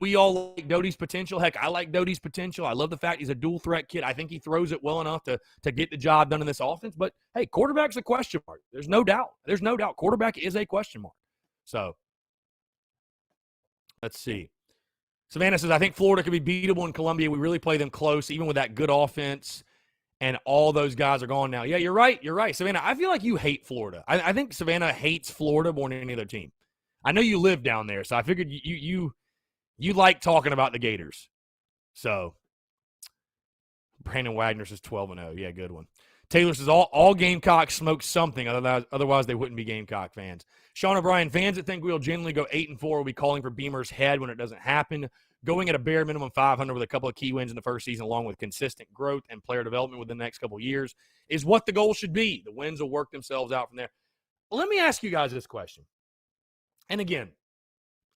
we all like Doty's potential. Heck, I like Doty's potential. I love the fact he's a dual threat kid. I think he throws it well enough to get the job done in this offense. But hey, quarterback's a question mark. There's no doubt. Quarterback is a question mark. So let's see. Savannah says, I think Florida could be beatable in Columbia. We really play them close, even with that good offense. And all those guys are gone now. Yeah, you're right. Savannah, I feel like you hate Florida. I think Savannah hates Florida more than any other team. I know you live down there, so I figured you like talking about the Gators. So Brandon Wagner says 12-0. Yeah, good one. Taylor says all Gamecocks smoke something. Otherwise, they wouldn't be Gamecock fans. Sean O'Brien, fans that think we'll generally go 8-4 will be calling for Beamer's head when it doesn't happen. Going at a bare minimum 500 with a couple of key wins in the first season, along with consistent growth and player development within the next couple of years, is what the goal should be. The wins will work themselves out from there. Well, let me ask you guys this question. And again,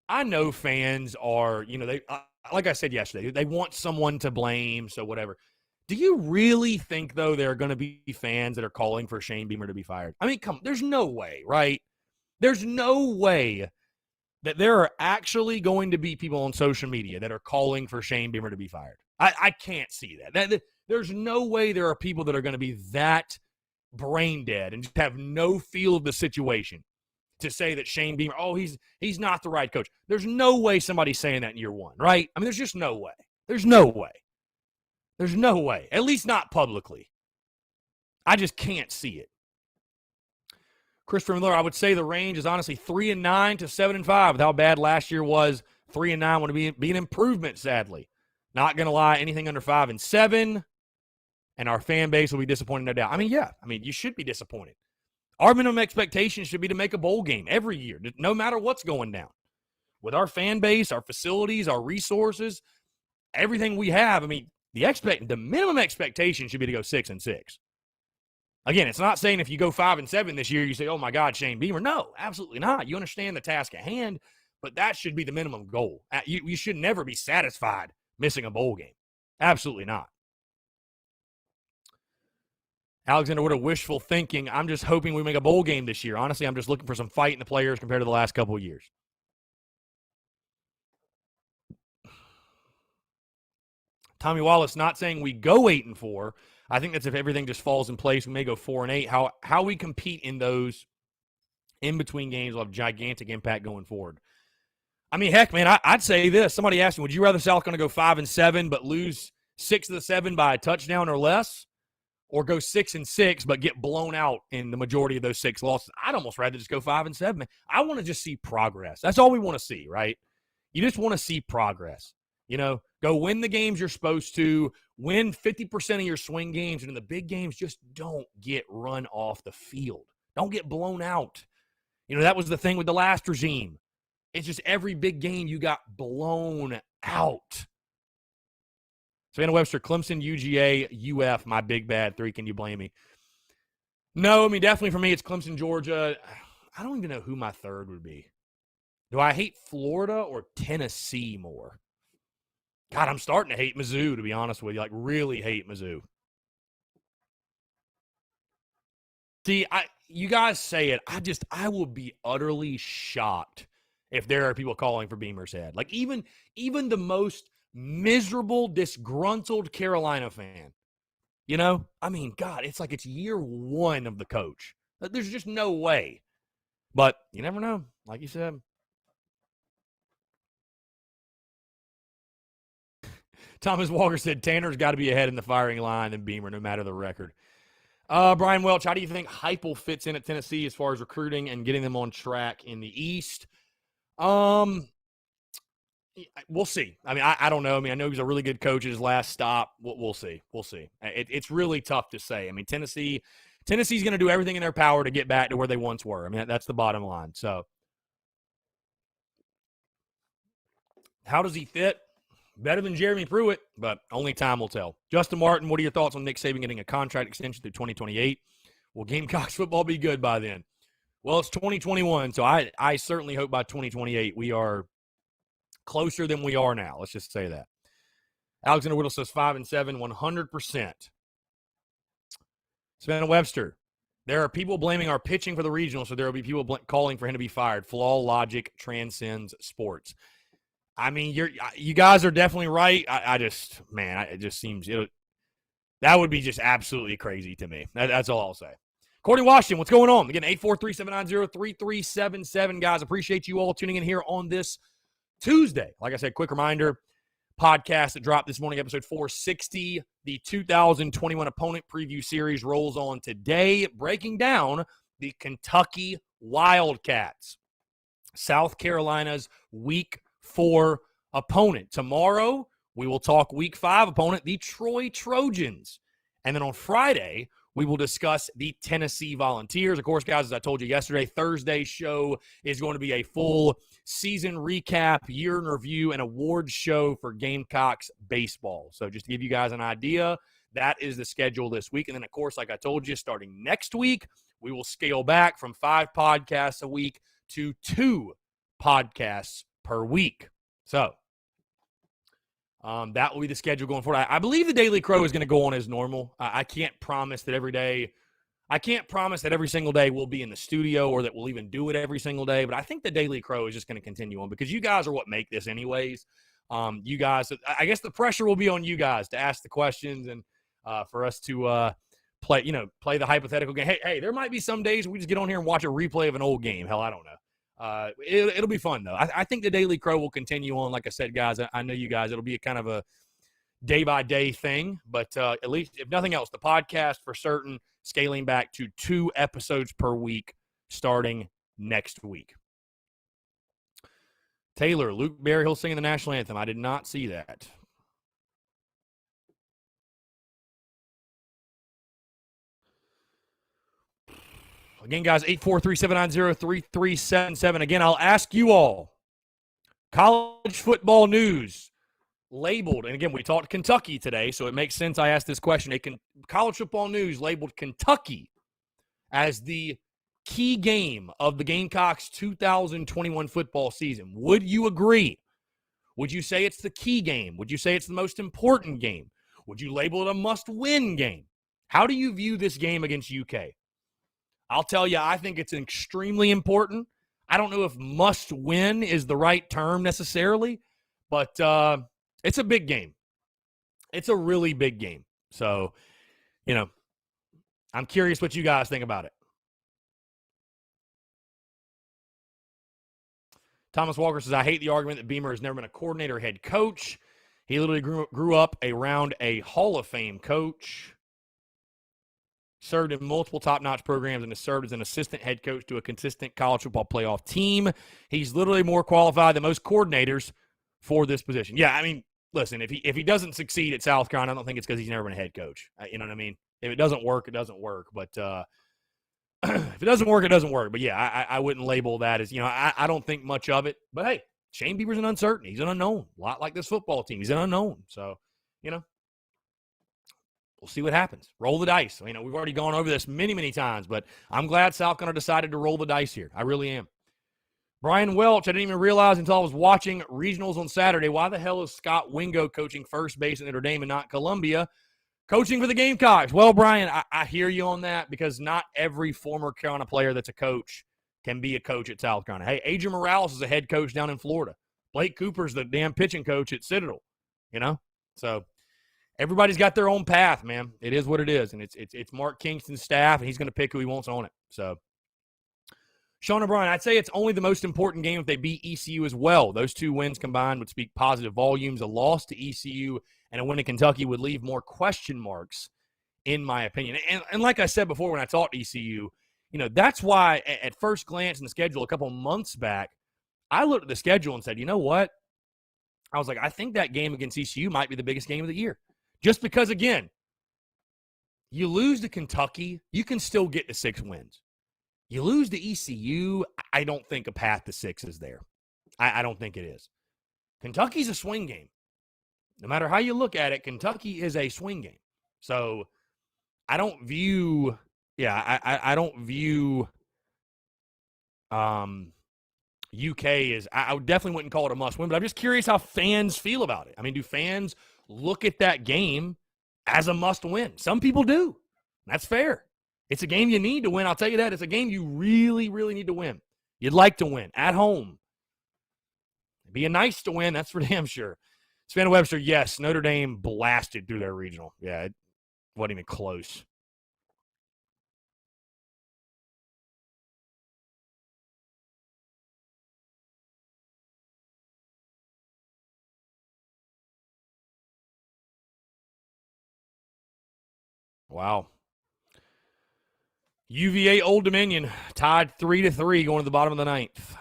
I know fans are, they like I said yesterday, they want someone to blame, so whatever. Do you really think, though, there are going to be fans that are calling for Shane Beamer to be fired? I mean, come on, there's no way, right? There's no way that there are actually going to be people on social media that are calling for Shane Beamer to be fired. I can't see that. There's no way there are people that are going to be that brain dead and just have no feel of the situation to say that Shane Beamer, he's not the right coach. There's no way somebody's saying that in year one, right? I mean, there's just no way. There's no way. At least not publicly. I just can't see it. Christopher Miller, I would say the range is honestly 3-9 to 7-5 with how bad last year was. 3-9 would be an improvement, sadly. Not going to lie, anything under 5-7, and our fan base will be disappointed, no doubt. I mean, yeah. I mean, you should be disappointed. Our minimum expectation should be to make a bowl game every year, no matter what's going down. With our fan base, our facilities, our resources, everything we have, I mean, the minimum expectation should be to go 6-6. Again, it's not saying if you go 5-7 this year, you say, oh my God, Shane Beamer. No, absolutely not. You understand the task at hand, but that should be the minimum goal. You should never be satisfied missing a bowl game. Absolutely not. Alexander, what a wishful thinking. I'm just hoping we make a bowl game this year. Honestly, I'm just looking for some fight in the players compared to the last couple of years. Tommy Wallace, not saying we go 8-4. I think that's if everything just falls in place. We may go 4-8. How we compete in those in-between games will have gigantic impact going forward. I mean, heck, man, I'd say this. Somebody asked me, would you rather South Carolina go 5-7 but lose 6 of the 7 by a touchdown or less, or go 6-6 but get blown out in the majority of those 6 losses. I'd almost rather just go 5-7. I want to just see progress. That's all we want to see, right? You just want to see progress. Go win the games you're supposed to, win 50% of your swing games, and in the big games, just don't get run off the field. Don't get blown out. That was the thing with the last regime. It's just every big game you got blown out. Savannah Webster, Clemson, UGA, UF, my big bad 3. Can you blame me? No, definitely for me, it's Clemson, Georgia. I don't even know who my 3rd would be. Do I hate Florida or Tennessee more? God, I'm starting to hate Mizzou, to be honest with you. Like, really hate Mizzou. See, you guys say it. I will be utterly shocked if there are people calling for Beamer's head. Like, even the most miserable, disgruntled Carolina fan. God, it's like it's year 1 of the coach. There's just no way. But you never know, like you said. Thomas Walker said Tanner's got to be ahead in the firing line than Beamer, no matter the record. Brian Welch, how do you think Heupel fits in at Tennessee as far as recruiting and getting them on track in the East? We'll see. I don't know. I know he's a really good coach at his last stop. We'll see. It's really tough to say. Tennessee's going to do everything in their power to get back to where they once were. That's the bottom line. So, how does he fit? Better than Jeremy Pruitt, but only time will tell. Justin Martin, what are your thoughts on Nick Saban getting a contract extension through 2028? Will Gamecocks football be good by then? Well, it's 2021, so I certainly hope by 2028 we are closer than we are now. Let's just say that. Alexander Whittle says 5-7, 100%. Savannah Webster, there are people blaming our pitching for the regional, so there will be people calling for him to be fired. Flaw logic transcends sports. You guys are definitely right. It just seems that would be just absolutely crazy to me. That's all I'll say. Courtney Washington, what's going on? Again, 843-790-3377. Guys, appreciate you all tuning in here on this Tuesday. Like I said, quick reminder, podcast that dropped this morning, episode 460. The 2021 opponent preview series rolls on today, breaking down the Kentucky Wildcats, South Carolina's Week 4 opponent. Tomorrow, we will talk Week 5 opponent, the Troy Trojans. And then on Friday, we will discuss the Tennessee Volunteers. Of course, guys, as I told you yesterday, Thursday's show is going to be a full season recap, year in review, and awards show for Gamecocks baseball. So just to give you guys an idea, that is the schedule this week. And then, of course, like I told you, starting next week, we will scale back from 5 podcasts a week to 2 podcasts per week. So that will be the schedule going forward. I believe the Daily Crow is going to go on as normal. I can't promise that every day. I can't promise that every single day we'll be in the studio or that we'll even do it every single day. But I think the Daily Crow is just going to continue on because you guys are what make this anyways. You guys, I guess the pressure will be on you guys to ask the questions and for us to play the hypothetical game. Hey, there might be some days we just get on here and watch a replay of an old game. Hell, I don't know. It'll be fun, though. I think the Daily Crow will continue on. Like I said, guys, I know you guys, it'll be a kind of a day-by-day thing. But at least, if nothing else, the podcast for certain, scaling back to 2 episodes per week starting next week. Taylor, Luke Berryhill singing the national anthem. I did not see that. Again, guys, 843-790-3377. Again, I'll ask you all, college football news labeled, and again, we talked Kentucky today, so it makes sense I asked this question. College football news labeled Kentucky as the key game of the Gamecocks 2021 football season. Would you agree? Would you say it's the key game? Would you say it's the most important game? Would you label it a must-win game? How do you view this game against UK? I'll tell you, I think it's extremely important. I don't know if must-win is the right term necessarily, but it's a big game. It's a really big game. So, I'm curious what you guys think about it. Thomas Walker says, I hate the argument that Beamer has never been a coordinator or head coach. He literally grew up around a Hall of Fame coach, served in multiple top-notch programs, and has served as an assistant head coach to a consistent college football playoff team. He's literally more qualified than most coordinators for this position. Yeah, I mean, listen, if he doesn't succeed at South Carolina, I don't think it's because he's never been a head coach. You know what I mean? If it doesn't work, it doesn't work. But if it doesn't work, it doesn't work. But, yeah, I wouldn't label that as, I don't think much of it. But, hey, Shane Beamer's an uncertainty. He's an unknown. A lot like this football team. He's an unknown. So, we'll see what happens. Roll the dice. We've already gone over this many, many times, but I'm glad South Carolina decided to roll the dice here. I really am. Brian Welch, I didn't even realize until I was watching regionals on Saturday, why the hell is Scott Wingo coaching first base at Notre Dame and not Columbia? Coaching for the Gamecocks. Well, Brian, I hear you on that because not every former Carolina player that's a coach can be a coach at South Carolina. Hey, Adrian Morales is a head coach down in Florida. Blake Cooper's the damn pitching coach at Citadel, So everybody's got their own path, man. It is what it is, and it's Mark Kingston's staff, and he's going to pick who he wants on it. So, Sean O'Brien, I'd say it's only the most important game if they beat ECU as well. Those two wins combined would speak positive volumes. A loss to ECU and a win to Kentucky would leave more question marks, in my opinion. And like I said before when I talked ECU, that's why at first glance in the schedule a couple months back, I looked at the schedule and said, you know what? I was like, I think that game against ECU might be the biggest game of the year. Just because, again, you lose to Kentucky, you can still get to 6 wins. You lose to ECU, I don't think a path to 6 is there. I don't think it is. Kentucky's a swing game. No matter how you look at it, Kentucky is a swing game. So I don't view, I don't view UK as, I definitely wouldn't call it a must win, but I'm just curious how fans feel about it. I mean, do fans look at that game as a must win? Some people do. That's fair. It's a game you need to win. I'll tell you that. It's a game you really, really need to win. You'd like to win at home. It'd be nice to win. That's for damn sure. Savannah Webster, yes, Notre Dame blasted through their regional. Yeah, it wasn't even close. Wow. UVA Old Dominion tied 3-3 going to the bottom of the ninth.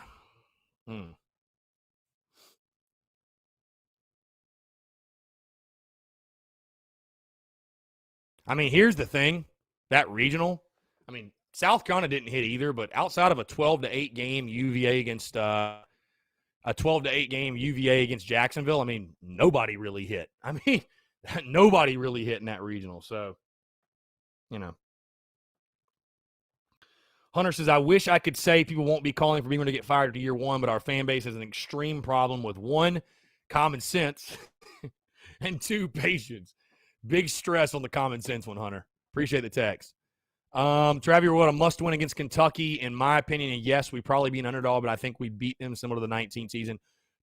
I mean, here's the thing. That regional, South Carolina didn't hit either, but outside of a 12-8 game UVA against a 12-8 game UVA against Jacksonville, nobody really hit. Nobody really hit in that regional. So, Hunter says, I wish I could say people won't be calling for Beamer to get fired after year 1, but our fan base has an extreme problem with 1, common sense, and 2, patience. Big stress on the common sense one, Hunter. Appreciate the text. Travier, what a must-win against Kentucky, in my opinion, and yes, we'd probably be an underdog, but I think we beat them similar to the 19 season.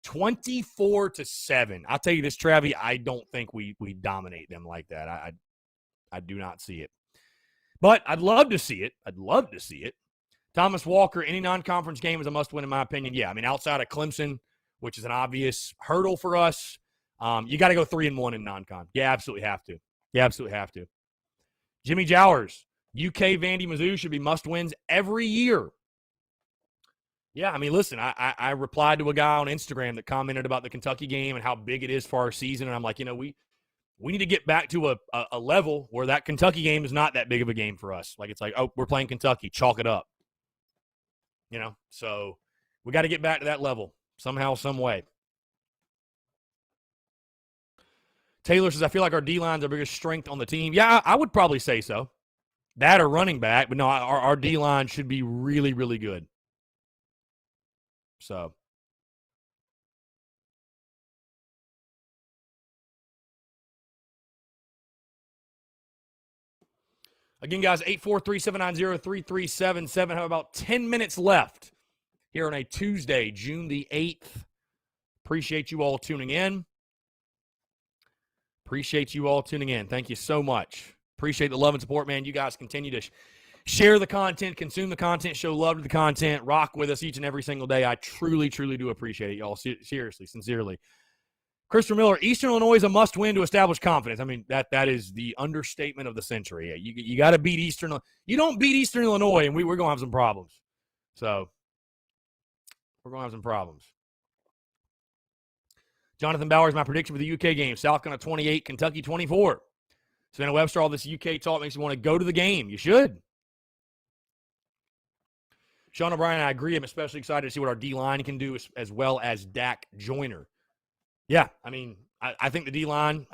24-7. I'll tell you this, Travi, I don't think we dominate them like that. I do not see it. But I'd love to see it. I'd love to see it. Thomas Walker, any non-conference game is a must-win in my opinion. Yeah, outside of Clemson, which is an obvious hurdle for us, you got to go 3-1 in non-con. You absolutely have to. You absolutely have to. Jimmy Jowers, UK Vandy Mizzou should be must-wins every year. Yeah, listen, I replied to a guy on Instagram that commented about the Kentucky game and how big it is for our season, and I'm like, we need to get back to a level where that Kentucky game is not that big of a game for us. Like, it's like, oh, we're playing Kentucky. Chalk it up. So we got to get back to that level somehow, some way. Taylor says, I feel like our D-line's our biggest strength on the team. Yeah, I would probably say so. That or running back. But no, our D-line should be really, really good. So. Again, guys, 843-790-3377. Have about 10 minutes left here on a Tuesday, June the 8th. Appreciate you all tuning in. Thank you so much. Appreciate the love and support, man. You guys continue to share the content, consume the content, show love to the content, rock with us each and every single day. I truly, truly do appreciate it, y'all. Seriously, sincerely. Christopher Miller, Eastern Illinois is a must-win to establish confidence. I mean, that is the understatement of the century. Yeah, you got to beat Eastern. You don't beat Eastern Illinois, and we're going to have some problems. So we're going to have some problems. Jonathan Bowers, my prediction for the UK game. South Carolina 28, Kentucky 24. Savannah Webster, all this UK talk makes you want to go to the game. You should. Sean O'Brien, I agree. I'm especially excited to see what our D-line can do as well as Dak Joyner. Yeah, I mean, I think the D-line,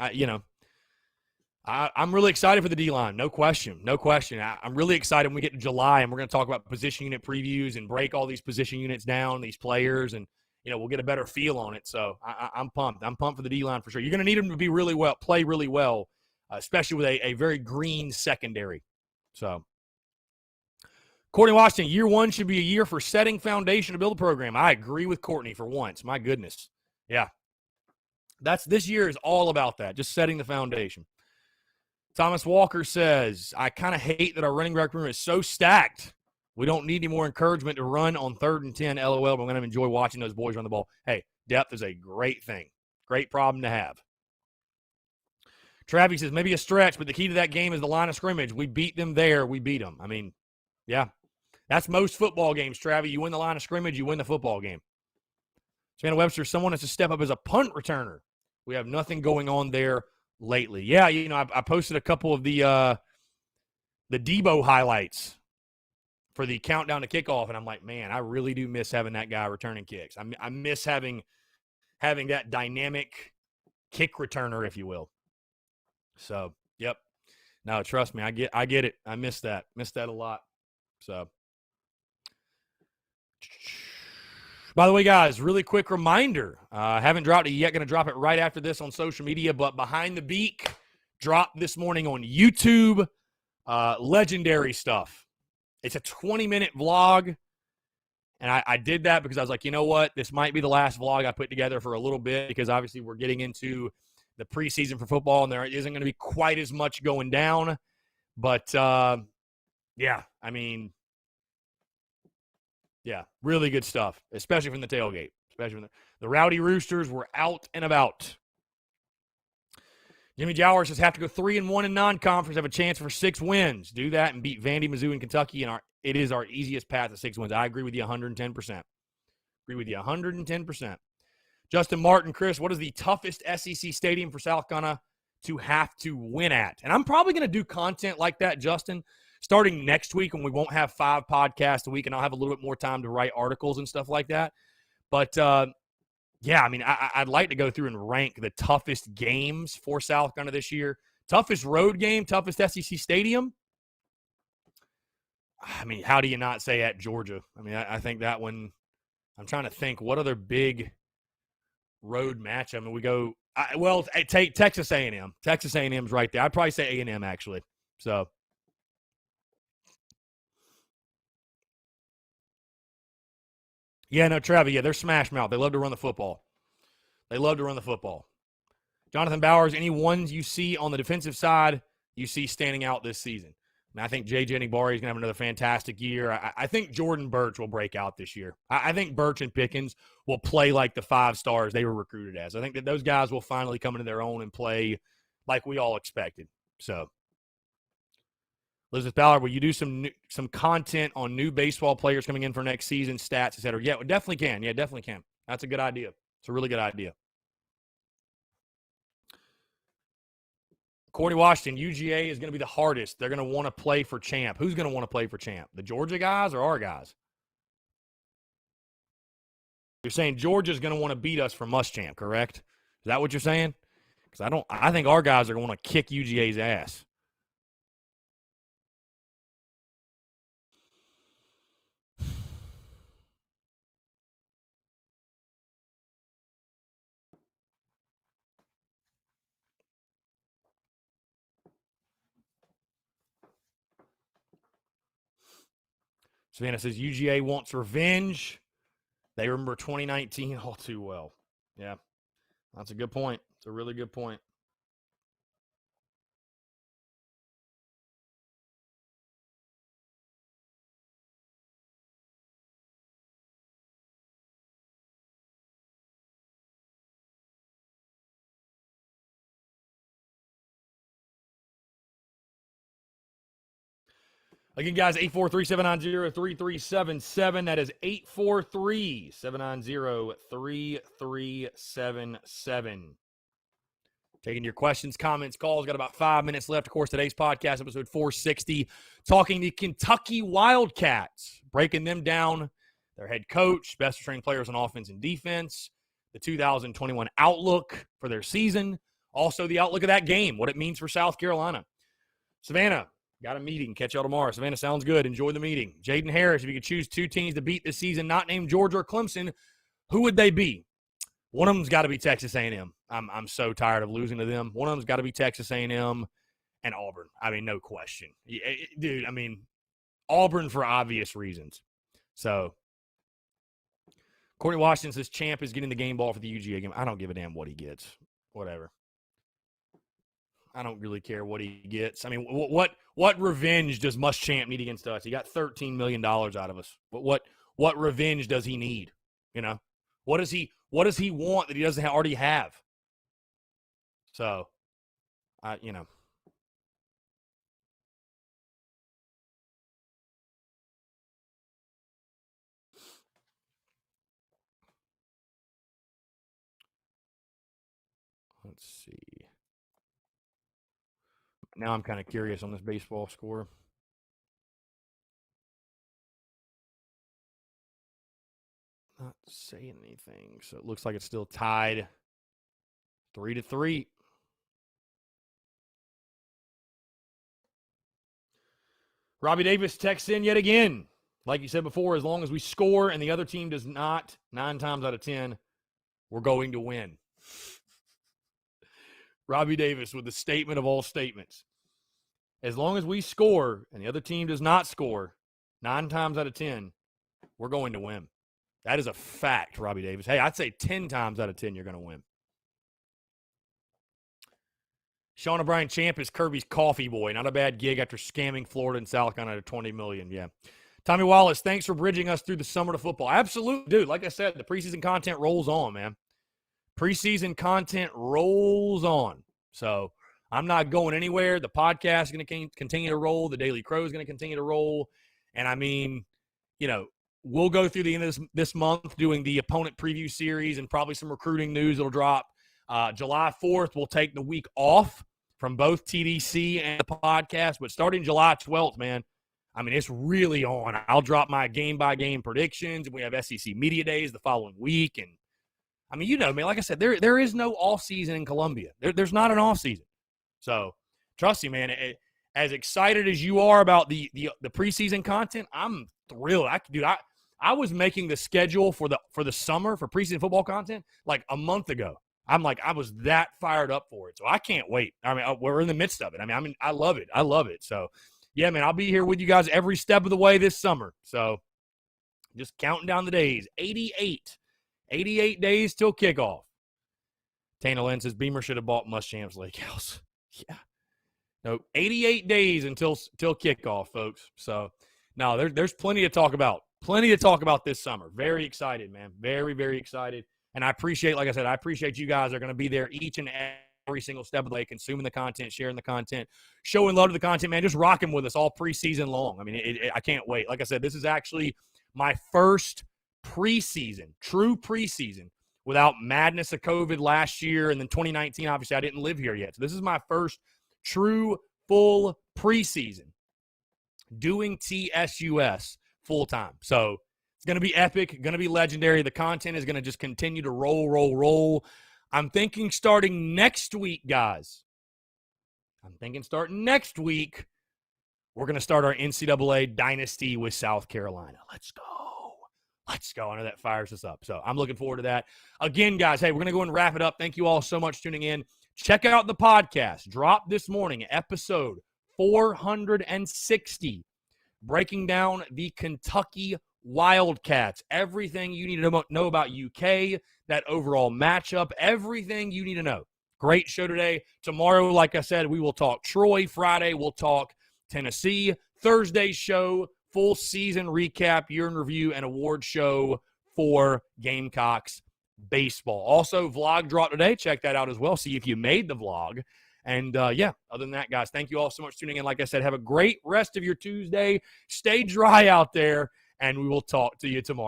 I'm really excited for the D-line. No question. No question. I'm really excited when we get to July and we're going to talk about position unit previews and break all these position units down, these players, and, we'll get a better feel on it. So I'm pumped. I'm pumped for the D-line for sure. You're going to need them to be really well, play really well, especially with a very green secondary. So, Courtney Washington, year one should be a year for setting foundation to build a program. I agree with Courtney for once. My goodness. Yeah. This year is all about that, just setting the foundation. Thomas Walker says, I kind of hate that our running back room is so stacked. We don't need any more encouragement to run on 3rd and 10, LOL, but I'm going to enjoy watching those boys run the ball. Hey, depth is a great thing. Great problem to have. Travis says, maybe a stretch, but the key to that game is the line of scrimmage. We beat them there. We beat them. I mean, yeah. That's most football games, Travis. You win the line of scrimmage, you win the football game. Savannah Webster, someone has to step up as a punt returner. We have nothing going on there lately. Yeah, I posted a couple of the Debo highlights for the countdown to kickoff, and I'm like, man, I really do miss having that guy returning kicks. I miss having that dynamic kick returner, if you will. So, yep. No, trust me, I get it. I miss that. Miss that a lot. So, by the way, guys, really quick reminder. Haven't dropped it yet. Going to drop it right after this on social media. But Behind the Beak dropped this morning on YouTube. Legendary stuff. It's a 20-minute vlog. And I did that because I was like, you know what? This might be the last vlog I put together for a little bit because obviously we're getting into the preseason for football and there isn't going to be quite as much going down. But, yeah, I mean, yeah, really good stuff, especially from the tailgate. Especially when the Rowdy Roosters were out and about. Jimmy Jowers says have to go 3-1 in non-conference, have a chance for 6 wins. Do that and beat Vandy, Mizzou, and Kentucky, and it is our easiest path to 6 wins. I agree with you 110%. Agree with you 110%. Justin Martin, Chris, what is the toughest SEC stadium for South Carolina to have to win at? And I'm probably going to do content like that, Justin, starting next week when we won't have 5 podcasts a week and I'll have a little bit more time to write articles and stuff like that. But, yeah, I mean, I'd like to go through and rank the toughest games for South Carolina this year. Toughest road game, toughest SEC stadium. I mean, how do you not say at Georgia? I mean, I think that one, I'm trying to think, what other big road match? I mean, we go, take Texas A&M. Texas A&M's right there. I'd probably say A&M, actually. So, yeah, no, Trevor, yeah, they're smash mouth. They love to run the football. Jonathan Bowers, any ones you see on the defensive side you see standing out this season? And I think J.J. Enagbare is going to have another fantastic year. I think Jordan Birch will break out this year. I think Birch and Pickens will play like the 5 stars they were recruited as. I think that those guys will finally come into their own and play like we all expected. So, Elizabeth Ballard, will you do some content on new baseball players coming in for next season, stats, et cetera? Yeah, we definitely can. Yeah, definitely can. That's a good idea. It's a really good idea. Courtney Washington, UGA is going to be the hardest. They're going to want to play for champ. Who's going to want to play for champ? The Georgia guys or our guys? You're saying Georgia's going to want to beat us for Muschamp, correct? Is that what you're saying? Because I think our guys are going to want to kick UGA's ass. Savannah says UGA wants revenge. They remember 2019 all too well. Yeah, that's a good point. It's a really good point. Again, guys, 843-790-3377. That is 843-790-3377. Taking your questions, comments, calls. Got about 5 minutes left. Of course, today's podcast, episode 460, talking the Kentucky Wildcats, breaking them down, their head coach, best trained players on offense and defense, the 2021 outlook for their season, also the outlook of that game, what it means for South Carolina. Savannah, got a meeting. Catch y'all tomorrow. Savannah, sounds good. Enjoy the meeting. Jaden Harris, if you could choose two teams to beat this season, not named Georgia or Clemson, who would they be? One of them's got to be Texas A&M. I'm so tired of losing to them. One of them's got to be Texas A&M and Auburn. I mean, no question. Dude, I mean, Auburn for obvious reasons. So, Courtney Washington says Champ is getting the game ball for the UGA game. I don't give a damn what he gets. Whatever. I don't really care what he gets. I mean, what revenge does Muschamp need against us? He got $13 million out of us. But what revenge does he need? You know, what does he want that he doesn't already have? So, you know. Let's see. Now I'm kind of curious on this baseball score. Not saying anything. So it looks like it's still tied 3-3. Robbie Davis texts in yet again. Like you said before, as long as we score and the other team does not, 9 times out of 10, we're going to win. Robbie Davis with the statement of all statements. As long as we score and the other team does not score, 9 times out of 10, we're going to win. That is a fact, Robbie Davis. Hey, I'd say 10 times out of 10 you're going to win. Sean O'Brien Champ is Kirby's coffee boy. Not a bad gig after scamming Florida and South Carolina to $20 million. Yeah. Tommy Wallace, thanks for bridging us through the summer to football. Absolutely, dude. Like I said, the preseason content rolls on, man. Preseason content rolls on. So I'm not going anywhere. The podcast is going to continue to roll. The Daily Crow is going to continue to roll. And I mean, you know, we'll go through the end of this month doing the opponent preview series and probably some recruiting news that'll drop. July 4th, we'll take the week off from both TDC and the podcast. But starting July 12th, man, I mean, it's really on. I'll drop my game-by-game predictions. We have SEC Media Days the following week. And, I mean, you know, man, like I said, there is no off-season in Columbia. There's not an off-season. So, trust me, man, as excited as you are about the preseason content, I'm thrilled. I was making the schedule for the summer for preseason football content like a month ago. I was that fired up for it. So I can't wait. I mean, we're in the midst of it. I mean, I love it. I love it. So, yeah, man, I'll be here with you guys every step of the way this summer. So, just counting down the days. 88 days till kickoff. Tana Lynn says Beamer should have bought Muschamp's Lake House. Yeah. No, 88 days until kickoff, folks. So, no, there's plenty to talk about. Plenty to talk about this summer. Very excited, man. Very, very excited. And I appreciate, like I said, you guys are going to be there each and every single step of the way, consuming the content, sharing the content, showing love to the content, man, just rocking with us all preseason long. I mean, I can't wait. Like I said, this is actually my first preseason, true preseason, without madness of COVID last year. And then 2019, obviously, I didn't live here yet. So this is my first true full preseason doing TSUS full time. So it's going to be epic, going to be legendary. The content is going to just continue to roll. I'm thinking starting next week, guys. We're going to start our NCAA dynasty with South Carolina. Let's go. I know that fires us up. So I'm looking forward to that. Again, guys, hey, we're going to go and wrap it up. Thank you all so much for tuning in. Check out the podcast. Dropped this morning, episode 460. Breaking down the Kentucky Wildcats. Everything you need to know about UK, that overall matchup, everything you need to know. Great show today. Tomorrow, like I said, we will talk Troy. Friday, we'll talk Tennessee. Thursday's show, full season recap, year in review, and award show for Gamecocks baseball. Also, vlog dropped today. Check that out as well. See if you made the vlog. And, yeah, other than that, guys, thank you all so much for tuning in. Like I said, have a great rest of your Tuesday. Stay dry out there, and we will talk to you tomorrow.